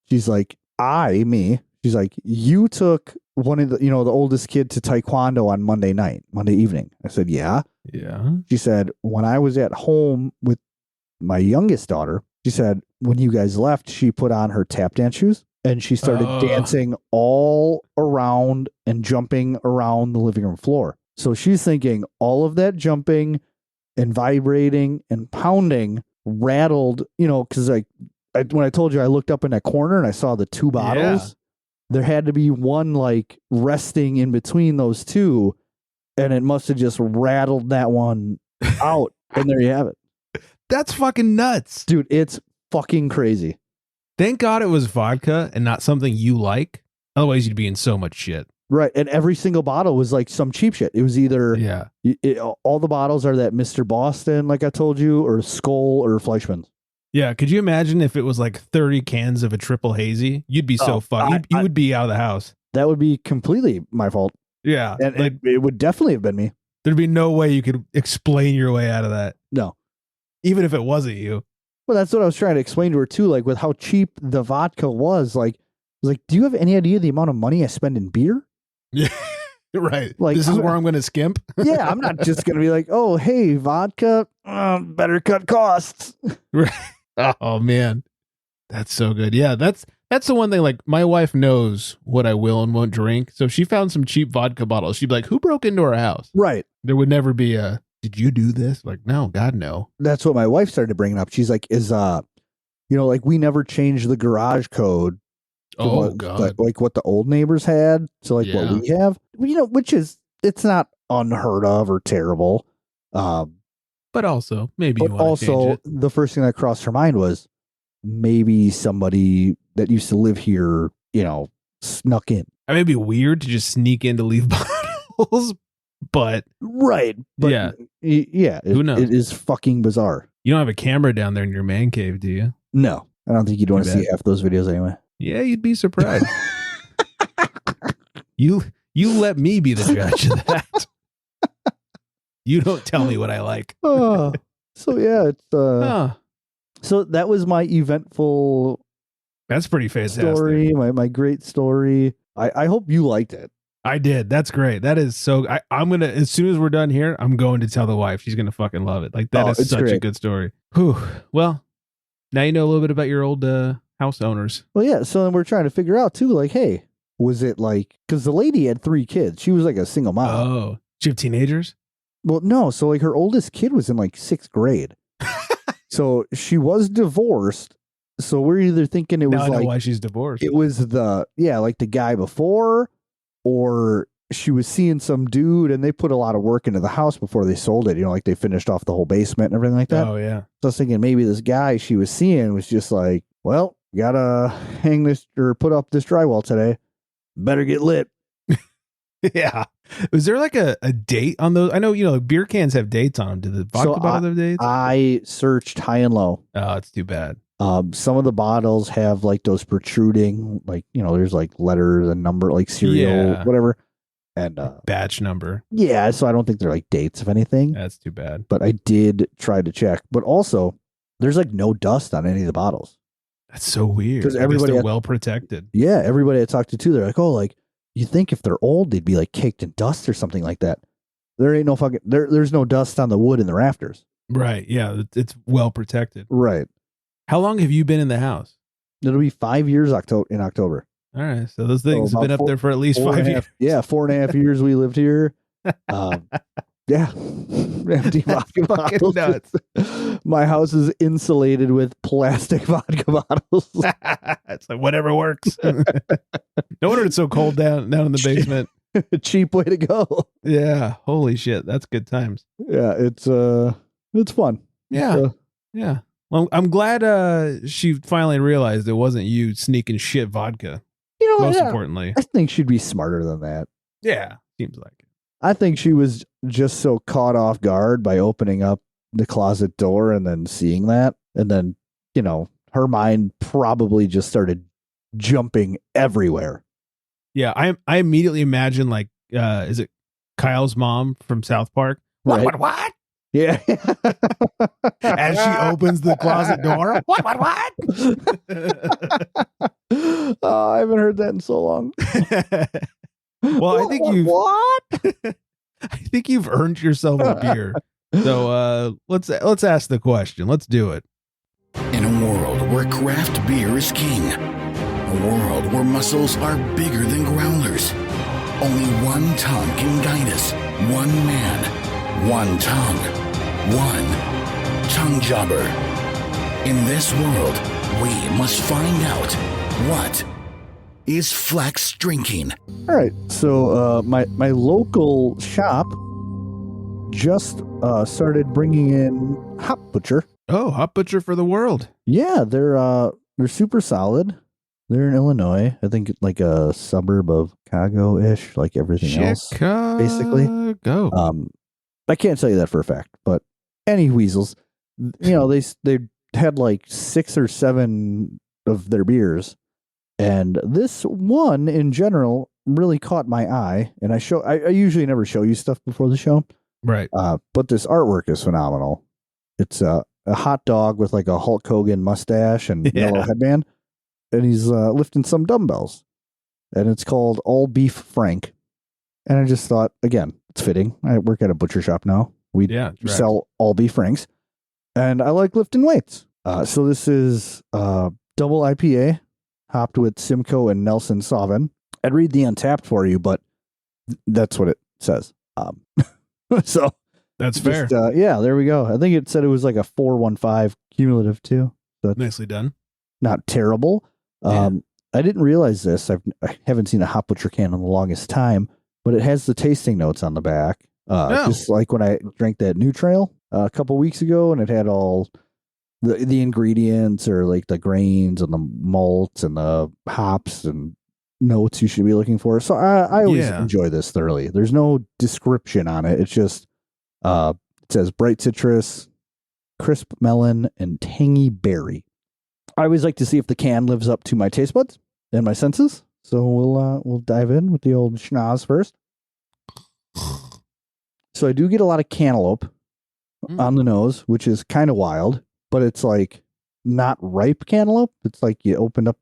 [SPEAKER 2] She's like, she's like, you took one of the oldest kid to Taekwondo on Monday evening. I said, yeah.
[SPEAKER 1] Yeah.
[SPEAKER 2] She said, when I was at home with my youngest daughter, she said, when you guys left, she put on her tap dance shoes and she started dancing all around and jumping around the living room floor. So she's thinking all of that jumping and vibrating and pounding rattled, because when I told you I looked up in that corner and I saw the 2 bottles, there had to be one like resting in between those 2, and it must have just rattled that one out. And there you have it.
[SPEAKER 1] That's fucking nuts.
[SPEAKER 2] Dude, it's fucking crazy.
[SPEAKER 1] Thank God it was vodka and not something you like. Otherwise, you'd be in so much shit.
[SPEAKER 2] Right. And every single bottle was like some cheap shit. It was either, all the bottles are that Mr. Boston, like I told you, or Skol or Fleischmann's.
[SPEAKER 1] Yeah. Could you imagine if it was like 30 cans of a triple hazy? You'd be so fucked. You would be out of the house.
[SPEAKER 2] That would be completely my fault.
[SPEAKER 1] Yeah.
[SPEAKER 2] And it would definitely have been me.
[SPEAKER 1] There'd be no way you could explain your way out of that.
[SPEAKER 2] No.
[SPEAKER 1] Even if it wasn't you.
[SPEAKER 2] Well, that's what I was trying to explain to her too. Like with how cheap the vodka was, like, do you have any idea the amount of money I spend in beer?
[SPEAKER 1] Yeah. Right.
[SPEAKER 2] Like,
[SPEAKER 1] this is where I'm going to skimp.
[SPEAKER 2] Yeah. I'm not just going to be like, oh, hey, vodka, better cut costs.
[SPEAKER 1] Right. Oh man. That's so good. Yeah. That's That's the one thing, like, my wife knows what I will and won't drink. So if she found some cheap vodka bottles, she'd be like, who broke into our house?
[SPEAKER 2] Right.
[SPEAKER 1] There would never be a, did you do this? Like, no, God, no.
[SPEAKER 2] That's what my wife started bringing up. She's like, like we never changed the garage code.
[SPEAKER 1] God.
[SPEAKER 2] Like what the old neighbors had. So like what we have, which is, it's not unheard of or terrible.
[SPEAKER 1] But also, maybe you want to change it.
[SPEAKER 2] The first thing that crossed her mind was maybe somebody that used to live here, snuck in.
[SPEAKER 1] It may be weird to just sneak in to leave bottles, but
[SPEAKER 2] right. But yeah,
[SPEAKER 1] who knows?
[SPEAKER 2] It is fucking bizarre.
[SPEAKER 1] You don't have a camera down there in your man cave, do you?
[SPEAKER 2] No, I don't think you'd want to see half those videos anyway.
[SPEAKER 1] Yeah, you'd be surprised. You let me be the judge of that. You don't tell me what I like.
[SPEAKER 2] So yeah, it's so that was my eventful.
[SPEAKER 1] That's pretty fantastic.
[SPEAKER 2] Story, my great story. I hope you liked it.
[SPEAKER 1] I did. That's great. That is so. I'm gonna, as soon as we're done here, I'm going to tell the wife. She's gonna fucking love it. Like that is such a good story. Whew. Well, now you know a little bit about your old house owners.
[SPEAKER 2] Well, yeah. So then we're trying to figure out too. Like, hey, was it like, because the lady had 3 kids. She was like a single mom.
[SPEAKER 1] Oh, she have teenagers?
[SPEAKER 2] Well, no. So like her oldest kid was in like 6th grade. So she was divorced. So we're either thinking it was
[SPEAKER 1] now I know why she's divorced.
[SPEAKER 2] It was the guy before, or she was seeing some dude and they put a lot of work into the house before they sold it. Like they finished off the whole basement and everything like that.
[SPEAKER 1] Oh yeah.
[SPEAKER 2] So I was thinking maybe this guy she was seeing was just like, well, gotta hang this or put up this drywall today. Better get lit.
[SPEAKER 1] Yeah. Was there like a date on those? I know, beer cans have dates on them. Do the vodka bottles have dates?
[SPEAKER 2] I searched high and low.
[SPEAKER 1] Oh, it's too bad.
[SPEAKER 2] Some of the bottles have like those protruding, like, there's like letters and number, like cereal, whatever. And
[SPEAKER 1] batch number.
[SPEAKER 2] Yeah. So I don't think they're like dates of anything.
[SPEAKER 1] That's too bad.
[SPEAKER 2] But I did try to check. But also, there's like no dust on any of the bottles.
[SPEAKER 1] That's so weird.
[SPEAKER 2] Because everybody
[SPEAKER 1] well protected.
[SPEAKER 2] Yeah. Everybody I talked to, they're like, oh, like, you think if they're old, they'd be like caked in dust or something like that. There ain't no fucking, there's no dust on the wood in the rafters.
[SPEAKER 1] Right. Yeah. It's well protected.
[SPEAKER 2] Right.
[SPEAKER 1] How long have you been in the house?
[SPEAKER 2] It'll be 5 years in October.
[SPEAKER 1] All right. So those things have been up there for at least 5 years.
[SPEAKER 2] Yeah. 4.5 years we lived here. Yeah. Empty vodka bottles.
[SPEAKER 1] Nuts.
[SPEAKER 2] My house is insulated with plastic vodka bottles.
[SPEAKER 1] It's like whatever works. No wonder it's so cold down in the basement.
[SPEAKER 2] Cheap way to go.
[SPEAKER 1] Yeah. Holy shit. That's good times.
[SPEAKER 2] Yeah. It's fun.
[SPEAKER 1] Yeah. Yeah. Well, I'm glad she finally realized it wasn't you sneaking shit vodka. Most importantly.
[SPEAKER 2] I think she'd be smarter than that.
[SPEAKER 1] Yeah. Seems like it.
[SPEAKER 2] I think she was just so caught off guard by opening up the closet door and then seeing that. And then, her mind probably just started jumping everywhere.
[SPEAKER 1] Yeah. I immediately imagine like, is it Kyle's mom from South Park?
[SPEAKER 2] Right.
[SPEAKER 1] What?
[SPEAKER 2] Yeah.
[SPEAKER 1] As she opens the closet door. What?
[SPEAKER 2] Oh, I haven't heard that in so long.
[SPEAKER 1] Well, I think you've earned yourself a beer. So let's ask the question. Let's do it.
[SPEAKER 3] In a world where craft beer is king, a world where muscles are bigger than growlers, only one tongue can guide us. One man, one tongue, one tongue jobber. In this world, we must find out what is Flex drinking.
[SPEAKER 2] All right, so my local shop just started bringing in Hop Butcher.
[SPEAKER 1] Oh, Hop Butcher for the world.
[SPEAKER 2] Yeah, they're super solid. They're in Illinois. I think like a suburb of Chicago-ish, like everything else, basically. I can't tell you that for a fact, but any weasels, they had like 6 or 7 of their beers. And this one in general really caught my eye. And I usually never show you stuff before the show.
[SPEAKER 1] Right.
[SPEAKER 2] But this artwork is phenomenal. It's a hot dog with like a Hulk Hogan mustache and yellow headband. And he's lifting some dumbbells. And it's called All Beef Frank. And I just thought, again, it's fitting. I work at a butcher shop now. We sell all beef franks. And I like lifting weights. So this is double IPA. hopped with Simcoe and Nelson Sauvin. I'd read the Untapped for you, but that's what it says. So
[SPEAKER 1] that's fair.
[SPEAKER 2] Yeah, there we go. I think it said it was like a 415 cumulative too. So
[SPEAKER 1] nicely done.
[SPEAKER 2] Not terrible.
[SPEAKER 1] Yeah.
[SPEAKER 2] I didn't realize this. I haven't seen a Hop Butcher can in the longest time, but it has the tasting notes on the back. Just like when I drank that New Trail a couple weeks ago, and it had all the ingredients or like the grains and the malts and the hops and notes you should be looking for. So I always enjoy this thoroughly. There's no description on it. It's just it says bright citrus, crisp melon, and tangy berry. I always like to see if the can lives up to my taste buds and my senses. So we'll dive in with the old schnoz first. So I do get a lot of cantaloupe on the nose, which is kind of wild, but it's like not ripe cantaloupe. It's like you opened up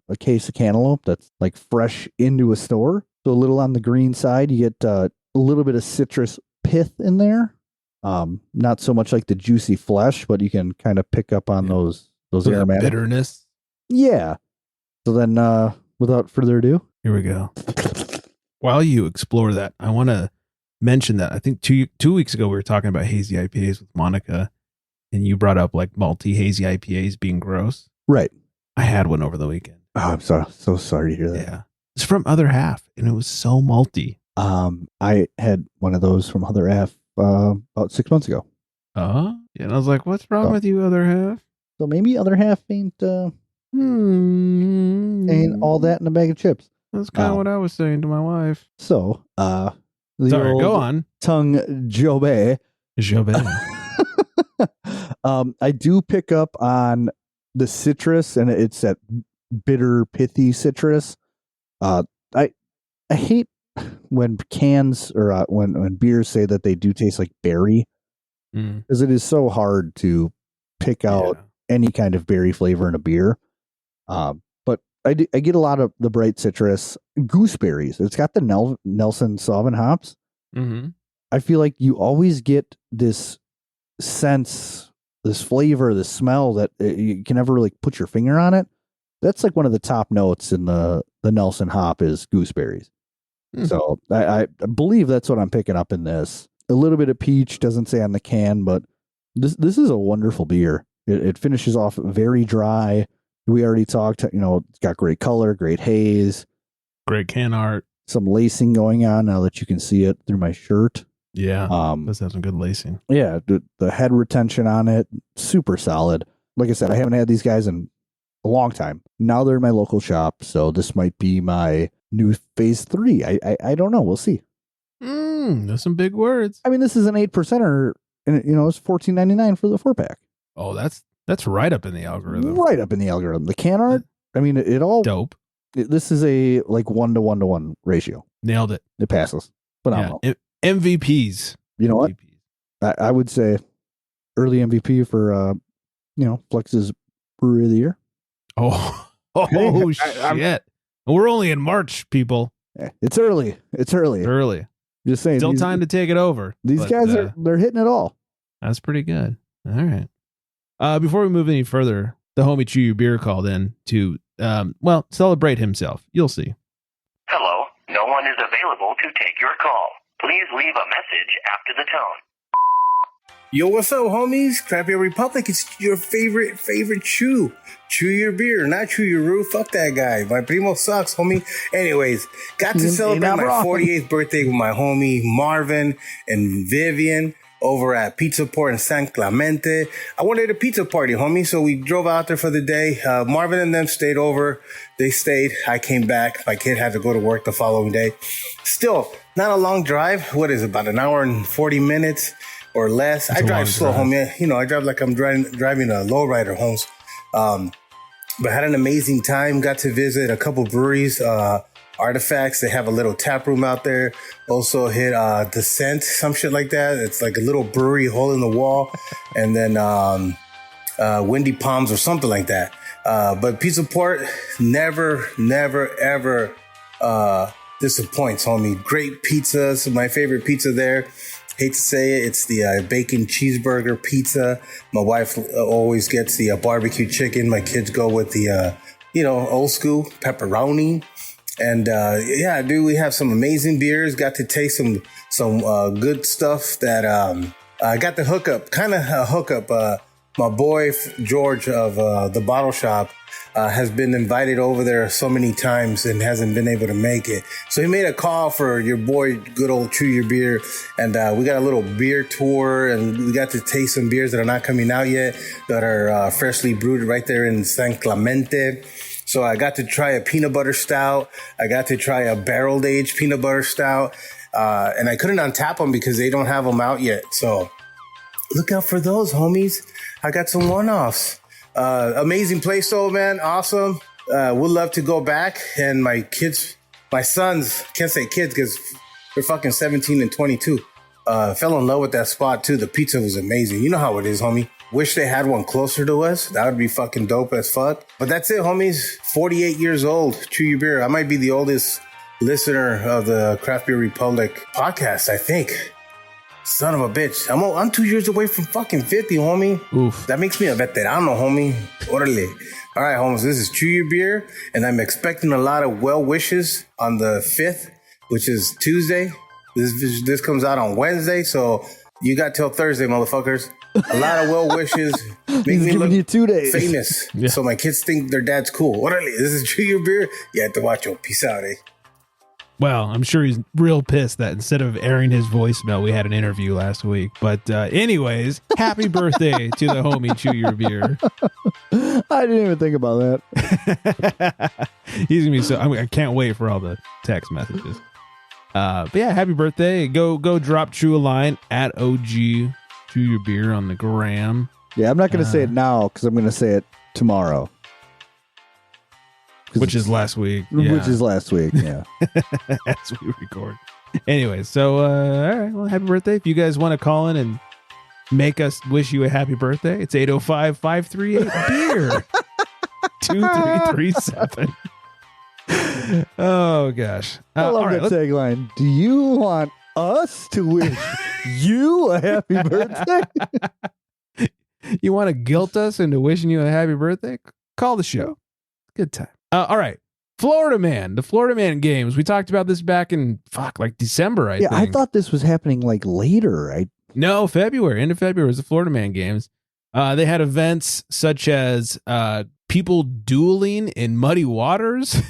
[SPEAKER 2] a case of cantaloupe that's like fresh into a store. So a little on the green side, you get a little bit of citrus pith in there. Not so much like the juicy flesh, but you can kind of pick up on those aromatic
[SPEAKER 1] bitterness.
[SPEAKER 2] Yeah. So then, without further ado,
[SPEAKER 1] here we go. While you explore that, I want to mention that I think two weeks ago we were talking about hazy IPAs with Monica, and you brought up like malty hazy IPAs being gross.
[SPEAKER 2] Right.
[SPEAKER 1] I had one over the weekend.
[SPEAKER 2] Oh, I'm so sorry to hear that.
[SPEAKER 1] Yeah. It's from Other Half, and it was so malty.
[SPEAKER 2] I had one of those from Other Half about 6 months ago.
[SPEAKER 1] Yeah, and I was like, "What's wrong with you, Other Half?"
[SPEAKER 2] So maybe Other Half ain't all that in a bag of chips.
[SPEAKER 1] That's kind of what I was saying to my wife.
[SPEAKER 2] So,
[SPEAKER 1] sorry, go on.
[SPEAKER 2] Tongue Jobé. I do pick up on the citrus, and it's that bitter, pithy citrus. I hate when cans or when beers say that they do taste like berry, because it is so hard to pick out any kind of berry flavor in a beer. But I get a lot of the bright citrus, gooseberries. It's got the Nelson Sauvin hops.
[SPEAKER 1] Mm-hmm.
[SPEAKER 2] I feel like you always get this sense, this flavor, this smell that you can never really put your finger on it. That's like one of the top notes in the Nelson hop is gooseberries. Mm-hmm. So I believe that's what I'm picking up in this. A little bit of peach, doesn't say on the can, but this is a wonderful beer. It finishes off very dry. We already talked, it's got great color, great haze.
[SPEAKER 1] Great can art.
[SPEAKER 2] Some lacing going on now that you can see it through my shirt.
[SPEAKER 1] Yeah. Does have some good lacing.
[SPEAKER 2] Yeah. The head retention on it, super solid. Like I said, I haven't had these guys in a long time. Now they're in my local shop. So this might be my new phase 3. I don't know. We'll see.
[SPEAKER 1] There's some big words.
[SPEAKER 2] I mean, this is an 8%er and it's $14.99 for the 4-pack.
[SPEAKER 1] Oh, that's right up in the algorithm.
[SPEAKER 2] Right up in the algorithm. The can art, I mean, it all
[SPEAKER 1] dope.
[SPEAKER 2] This is a like 1-to-1-to-1 ratio.
[SPEAKER 1] Nailed it.
[SPEAKER 2] It passes. Phenomenal.
[SPEAKER 1] Yeah. MVPs.
[SPEAKER 2] You know what? I would say early MVP for Flex's Brewery of the Year.
[SPEAKER 1] Shit. We're only in March, people.
[SPEAKER 2] It's early.
[SPEAKER 1] Early.
[SPEAKER 2] Just saying.
[SPEAKER 1] Still time to take it over.
[SPEAKER 2] These guys they're hitting it all.
[SPEAKER 1] That's pretty good. All right. Before we move any further, the homie Chew Your Beer called in to celebrate himself. You'll see.
[SPEAKER 4] Hello. No one is available to take your call. Please leave a message after the tone.
[SPEAKER 5] Yo, what's up, homies? Crap Beer Republic. It's your favorite Chew. Chew your beer, not chew your roof. Fuck that guy. My primo sucks, homie. Anyways, got to celebrate my 48th birthday with my homie Marvin and Vivian over at Pizza Port in San Clemente. I wanted a pizza party, homie, so we drove out there for the day. Marvin and them stayed over. They stayed. I came back. My kid had to go to work the following day. Still, not a long drive. What is it, about an hour and 40 minutes or less? I drive slow, homie. I drive like I'm driving a lowrider, homes. But had an amazing time. Got to visit a couple breweries, Artifacts. They have a little tap room out there. Also hit Descent, some shit like that. It's like a little brewery hole in the wall. And then Windy Palms or something like that. But Pizza Port never, ever disappoints, homie. Great pizzas. My favorite pizza there. Hate to say it, it's the bacon cheeseburger pizza. My wife always gets the barbecue chicken. My kids go with the old school pepperoni. And yeah, dude, we have some amazing beers. Got to taste some good stuff that I got the hookup, kind of a hookup. My boy George of the Bottle Shop has been invited over there so many times and hasn't been able to make it. So he made a call for your boy, good old Chew Your Beer. And we got a little beer tour, and we got to taste some beers that are not coming out yet, that are freshly brewed right there in San Clemente. So I got to try a peanut butter stout. I got to try a barrel aged peanut butter stout. And I couldn't untap them because they don't have them out yet. So look out for those, homies. I got some one-offs. Amazing place though, man. Awesome. Would love to go back. And my sons, can't say kids because they're fucking 17 and 22. Fell in love with that spot too. The pizza was amazing. You know how it is, homie. Wish they had one closer to us. That would be fucking dope as fuck. But that's it, homies. 48 years old. Chew Your Beer. I might be the oldest listener of the Craft Beer Republic podcast, I think. Son of a bitch. I'm 2 years away from fucking 50, homie.
[SPEAKER 1] Oof.
[SPEAKER 5] That makes me a veterano, homie. Orale. All right, homies. This is Chew Your Beer. And I'm expecting a lot of well wishes on the 5th, which is Tuesday. This comes out on Wednesday. So you got till Thursday, motherfuckers. A lot of well wishes. Make me look
[SPEAKER 2] you 2 days.
[SPEAKER 5] famous.
[SPEAKER 1] Yeah.
[SPEAKER 5] So my kids think their dad's cool. Orale. This is Chew Your Beer. You have to watch your peace out, eh?
[SPEAKER 1] Well, I'm sure he's real pissed that instead of airing his voicemail, we had an interview last week. But anyways, happy birthday to the homie Chew Your Beer.
[SPEAKER 2] I didn't even think about that.
[SPEAKER 1] He's gonna be so. I can't wait for all the text messages. But yeah, happy birthday! Go drop Chew a line at OG Chew Your Beer on the gram.
[SPEAKER 2] Yeah, I'm not going to say it now because I'm going to say it tomorrow.
[SPEAKER 1] Which is last week.
[SPEAKER 2] Which is last week, yeah.
[SPEAKER 1] As we record. Anyway, so all right, well, happy birthday. If you guys want to call in and make us wish you a happy birthday, it's 805-538-BEER 2337. Oh gosh.
[SPEAKER 2] I love that tagline. Do you want us to wish you a happy birthday?
[SPEAKER 1] You want to guilt us into wishing you a happy birthday? Call the show. Good time. All right. Florida Man, the Florida Man games. We talked about this back in like December, I think.
[SPEAKER 2] I thought this was happening like later, right?
[SPEAKER 1] No, February. End of February was the Florida Man games. They had events such as people dueling in muddy waters.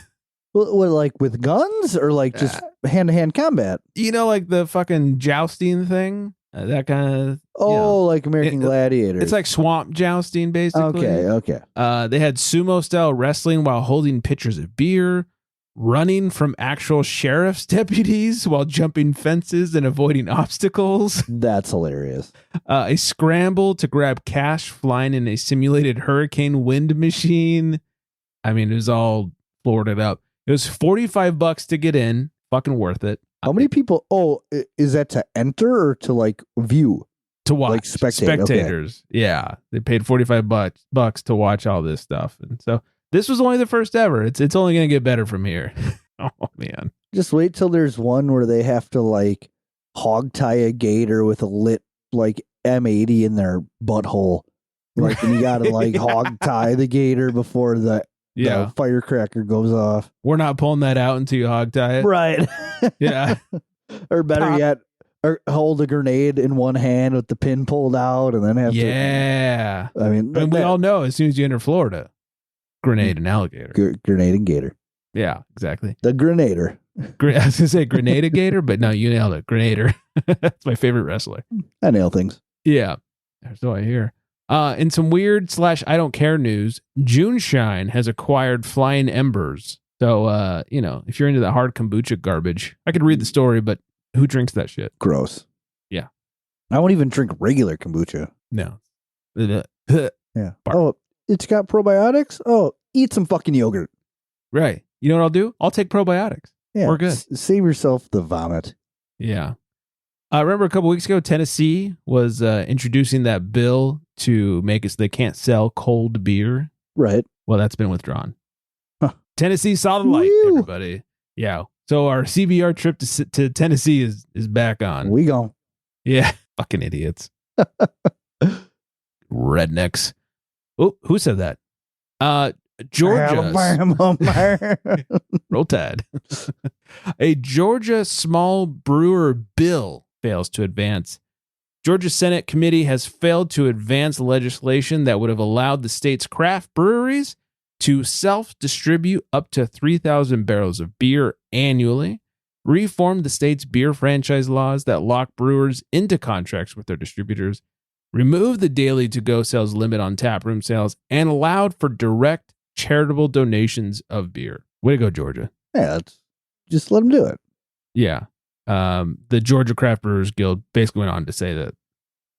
[SPEAKER 2] What, like with guns or like just hand-to-hand combat?
[SPEAKER 1] Like the fucking jousting thing? That kind of...
[SPEAKER 2] like American Gladiator.
[SPEAKER 1] It's like swamp jousting, basically.
[SPEAKER 2] Okay.
[SPEAKER 1] They had sumo-style wrestling while holding pitchers of beer, running from actual sheriff's deputies while jumping fences and avoiding obstacles.
[SPEAKER 2] That's hilarious.
[SPEAKER 1] A scramble to grab cash flying in a simulated hurricane wind machine. I mean, it was all Floridaed up. It was $45 to get in. Fucking worth it.
[SPEAKER 2] How many people? Oh, is that to enter or to like view?
[SPEAKER 1] To watch.
[SPEAKER 2] Like
[SPEAKER 1] spectators. Okay. Yeah. They paid $45 to watch all this stuff. And so this was only the first ever. It's only going to get better from here. Oh, man.
[SPEAKER 2] Just wait till there's one where they have to like hog tie a gator with a lit like M80 in their butthole. Like, and you got to like hog tie the gator before the firecracker goes off.
[SPEAKER 1] We're not pulling that out until you hog tie it.
[SPEAKER 2] Right.
[SPEAKER 1] Yeah.
[SPEAKER 2] Or better yet, or hold a grenade in one hand with the pin pulled out and then have to. I mean,
[SPEAKER 1] and we all know as soon as you enter Florida, grenade and alligator.
[SPEAKER 2] Grenade and gator.
[SPEAKER 1] Yeah, exactly.
[SPEAKER 2] The grenader.
[SPEAKER 1] I was going to say grenade-a-gator, but no, you nailed it. Grenader. That's my favorite wrestler.
[SPEAKER 2] I nail things.
[SPEAKER 1] Yeah. So I hear. In some weird / I don't care news, Juneshine has acquired flying embers. So, if you're into that hard kombucha garbage, I could read the story, but who drinks that shit?
[SPEAKER 2] Gross.
[SPEAKER 1] Yeah.
[SPEAKER 2] I won't even drink regular kombucha.
[SPEAKER 1] No.
[SPEAKER 2] Yeah.
[SPEAKER 1] Bark.
[SPEAKER 2] Oh, it's got probiotics? Oh, eat some fucking yogurt.
[SPEAKER 1] Right. You know what I'll do? I'll take probiotics.
[SPEAKER 2] Yeah.
[SPEAKER 1] We're good.
[SPEAKER 2] Save yourself the vomit.
[SPEAKER 1] Yeah. I remember a couple weeks ago, Tennessee was introducing that bill to make it so they can't sell cold beer.
[SPEAKER 2] Right.
[SPEAKER 1] Well, that's been withdrawn. Huh. Tennessee saw the light, everybody. Yeah. So our CBR trip to Tennessee is back on.
[SPEAKER 2] We gone.
[SPEAKER 1] Yeah. Fucking idiots. Rednecks. Oh, who said that? Georgia. Roll Tide. A Georgia small brewer bill fails to advance. Georgia Senate committee has failed to advance legislation that would have allowed the state's craft breweries to self-distribute up to 3,000 barrels of beer annually, reform the state's beer franchise laws that lock brewers into contracts with their distributors, remove the daily to-go sales limit on taproom sales, and allowed for direct charitable donations of beer. Way to go, Georgia.
[SPEAKER 2] Yeah, just let them do it.
[SPEAKER 1] Yeah. The Georgia Craft Brewers Guild basically went on to say that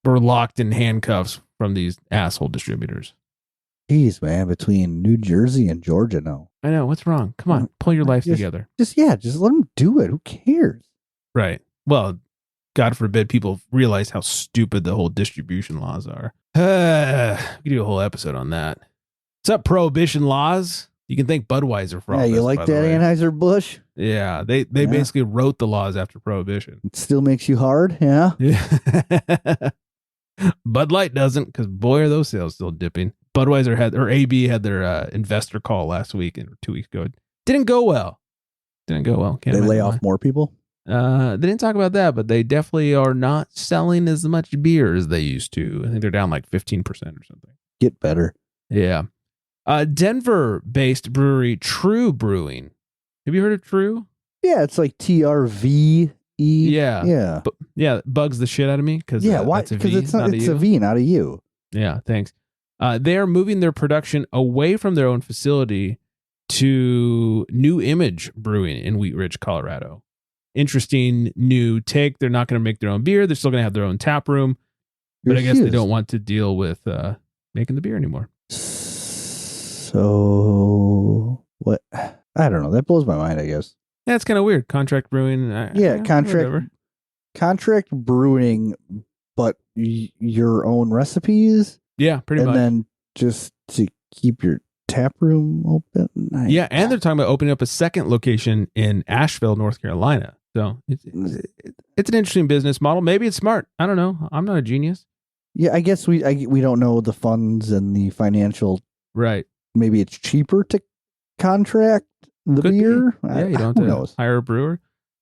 [SPEAKER 1] we're locked in handcuffs from these asshole distributors.
[SPEAKER 2] Jeez, man, between New Jersey and Georgia now.
[SPEAKER 1] I know. What's wrong? Come on, pull your life together.
[SPEAKER 2] Just let them do it. Who cares?
[SPEAKER 1] Right. Well, God forbid people realize how stupid the whole distribution laws are. We could do a whole episode on that. What's up, prohibition laws? You can thank Budweiser for all this.
[SPEAKER 2] Yeah, you like that Anheuser-Busch?
[SPEAKER 1] Yeah, they basically wrote the laws after prohibition.
[SPEAKER 2] It still makes you hard, yeah?
[SPEAKER 1] Bud Light doesn't, because boy, are those sales still dipping. Budweiser AB had their investor call last week or 2 weeks ago. Didn't go well. Can't
[SPEAKER 2] they lay off more people?
[SPEAKER 1] They didn't talk about that, but they definitely are not selling as much beer as they used to. I think they're down like 15% or something.
[SPEAKER 2] Get better.
[SPEAKER 1] Yeah. Denver-based brewery True Brewing. Have you heard of True?
[SPEAKER 2] Yeah, it's like TRVE.
[SPEAKER 1] Yeah. Yeah, it bugs the shit out of me because
[SPEAKER 2] why? Because it's a V, not a U.
[SPEAKER 1] Yeah, thanks. They are moving their production away from their own facility to New Image Brewing in Wheat Ridge, Colorado. Interesting new take. They're not going to make their own beer. They're still going to have their own tap room. But I guess they don't want to deal with making the beer anymore.
[SPEAKER 2] So, what? I don't know. That blows my mind, I guess.
[SPEAKER 1] Yeah, it's kind of weird. Contract brewing.
[SPEAKER 2] Contract brewing, but your own recipes.
[SPEAKER 1] Yeah, pretty much.
[SPEAKER 2] And then just to keep your tap room open.
[SPEAKER 1] Yeah, and they're talking about opening up a second location in Asheville, North Carolina. So it's an interesting business model. Maybe it's smart. I don't know. I'm not a genius.
[SPEAKER 2] Yeah, I guess we don't know the funds and the financial.
[SPEAKER 1] Right.
[SPEAKER 2] Maybe it's cheaper to contract the beer.
[SPEAKER 1] Yeah, you don't have to hire a brewer.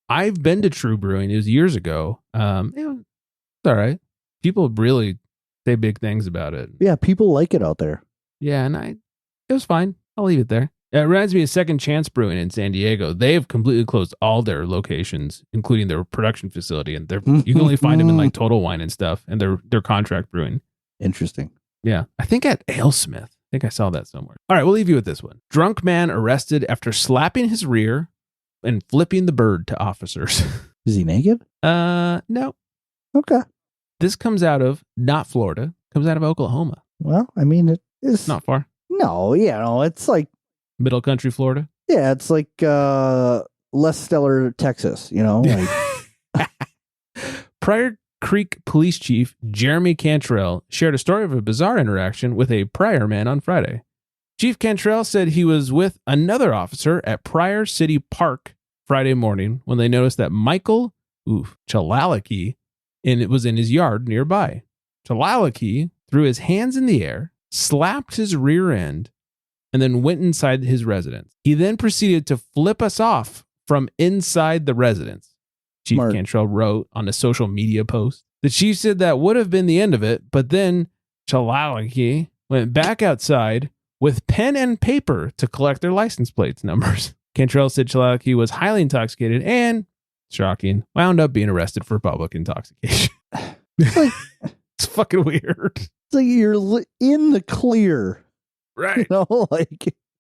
[SPEAKER 1] I've been to True Brewing. It was years ago. It's all right. People really say big things about it.
[SPEAKER 2] Yeah, people like it out there.
[SPEAKER 1] Yeah, and it was fine. I'll leave it there. It reminds me of Second Chance Brewing in San Diego. They have completely closed all their locations, including their production facility, and you can only find them in like Total Wine and stuff, and they're contract brewing.
[SPEAKER 2] Interesting.
[SPEAKER 1] Yeah, I think at AleSmith. I think I saw that somewhere. All right, we'll leave you with this one. Drunk man arrested after slapping his rear and flipping the bird to officers.
[SPEAKER 2] Is he naked?
[SPEAKER 1] No.
[SPEAKER 2] Okay.
[SPEAKER 1] This comes out of not Florida. Comes out of Oklahoma.
[SPEAKER 2] Well, I mean, it is
[SPEAKER 1] not far.
[SPEAKER 2] No, it's like
[SPEAKER 1] middle country Florida.
[SPEAKER 2] Yeah, it's like less stellar Texas. Like
[SPEAKER 1] Pryor Creek Police Chief Jeremy Cantrell shared a story of a bizarre interaction with a Pryor man on Friday. Chief Cantrell said he was with another officer at Pryor City Park Friday morning when they noticed that Michael Chalalaki was in his yard nearby. Chalalaki threw his hands in the air, slapped his rear end, and then went inside his residence. He then proceeded to flip us off from inside the residence. Chief Cantrell wrote on a social media post. The chief said that would have been the end of it, but then Chalalaki went back outside with pen and paper to collect their license plates numbers. Cantrell said Chalalaki was highly intoxicated and, shocking, wound up being arrested for public intoxication. It's fucking weird.
[SPEAKER 2] It's like you're in the clear.
[SPEAKER 1] Right.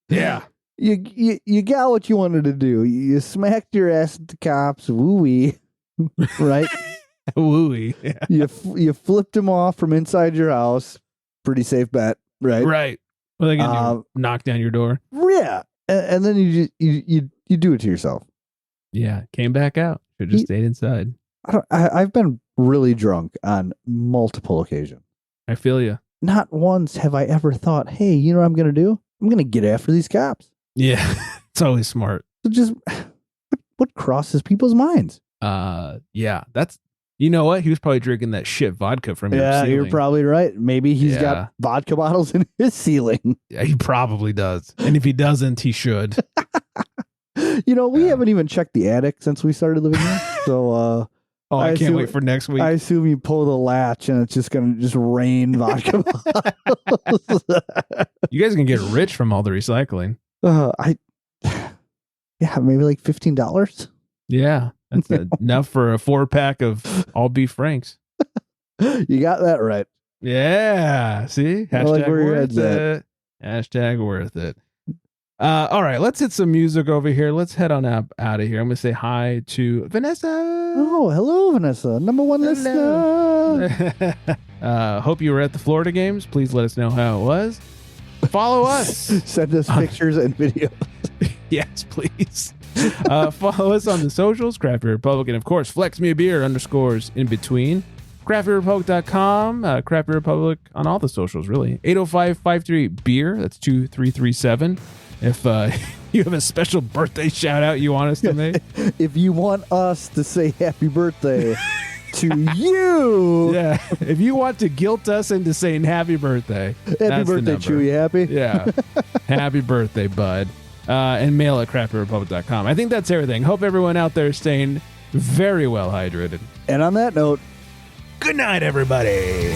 [SPEAKER 1] Yeah.
[SPEAKER 2] You got what you wanted to do. You smacked your ass at the cops. Woo-wee. Right?
[SPEAKER 1] Woo-wee. Yeah.
[SPEAKER 2] You flipped him off from inside your house. Pretty safe bet. Right?
[SPEAKER 1] Right. What are they going to do? Knock down your door?
[SPEAKER 2] Yeah. And then you do it to yourself.
[SPEAKER 1] Yeah. Came back out. Should have just stayed inside.
[SPEAKER 2] I've been really drunk on multiple occasions.
[SPEAKER 1] I feel you.
[SPEAKER 2] Not once have I ever thought, hey, you know what I'm going to do? I'm going to get after these cops.
[SPEAKER 1] Yeah, it's always smart.
[SPEAKER 2] So just what crosses people's minds?
[SPEAKER 1] Yeah, You know what? He was probably drinking that shit vodka from your
[SPEAKER 2] Yeah,
[SPEAKER 1] ceiling.
[SPEAKER 2] you're probably right. Maybe he's got vodka bottles in his ceiling.
[SPEAKER 1] Yeah, he probably does. And if he doesn't, he should.
[SPEAKER 2] We haven't even checked the attic since we started living here. So,
[SPEAKER 1] I can't wait for next week.
[SPEAKER 2] I assume you pull the latch and it's just going to just rain vodka bottles.
[SPEAKER 1] You guys can get rich from all the recycling.
[SPEAKER 2] Maybe like $15.
[SPEAKER 1] Yeah, that's enough for a 4-pack of all beef franks.
[SPEAKER 2] You got that right.
[SPEAKER 1] Yeah, see? Hashtag worth it. Hashtag worth it. All right, let's hit some music over here. Let's head on out of here. I'm going to say hi to Vanessa.
[SPEAKER 2] Oh, hello, Vanessa. Number one listener.
[SPEAKER 1] Hope you were at the Florida games. Please let us know how it was. Follow us.
[SPEAKER 2] Send us pictures and videos.
[SPEAKER 1] Yes, please. Follow us on the socials, Craft Beer Republic, and of course, Flex Me a Beer _ in between. craftbeerrepublic.com, Craft Beer Republic on all the socials, really. 805-53-BEER, that's 2337. If you have a special birthday shout out you want us to make.
[SPEAKER 2] If you want us to say happy birthday to you.
[SPEAKER 1] Yeah. If you want to guilt us into saying happy birthday.
[SPEAKER 2] Happy birthday, Chewy. Happy?
[SPEAKER 1] Yeah. Happy birthday, bud. And mail at craftbeerrepublic.com. I think that's everything. Hope everyone out there is staying very well hydrated.
[SPEAKER 2] And on that note,
[SPEAKER 1] good night, everybody.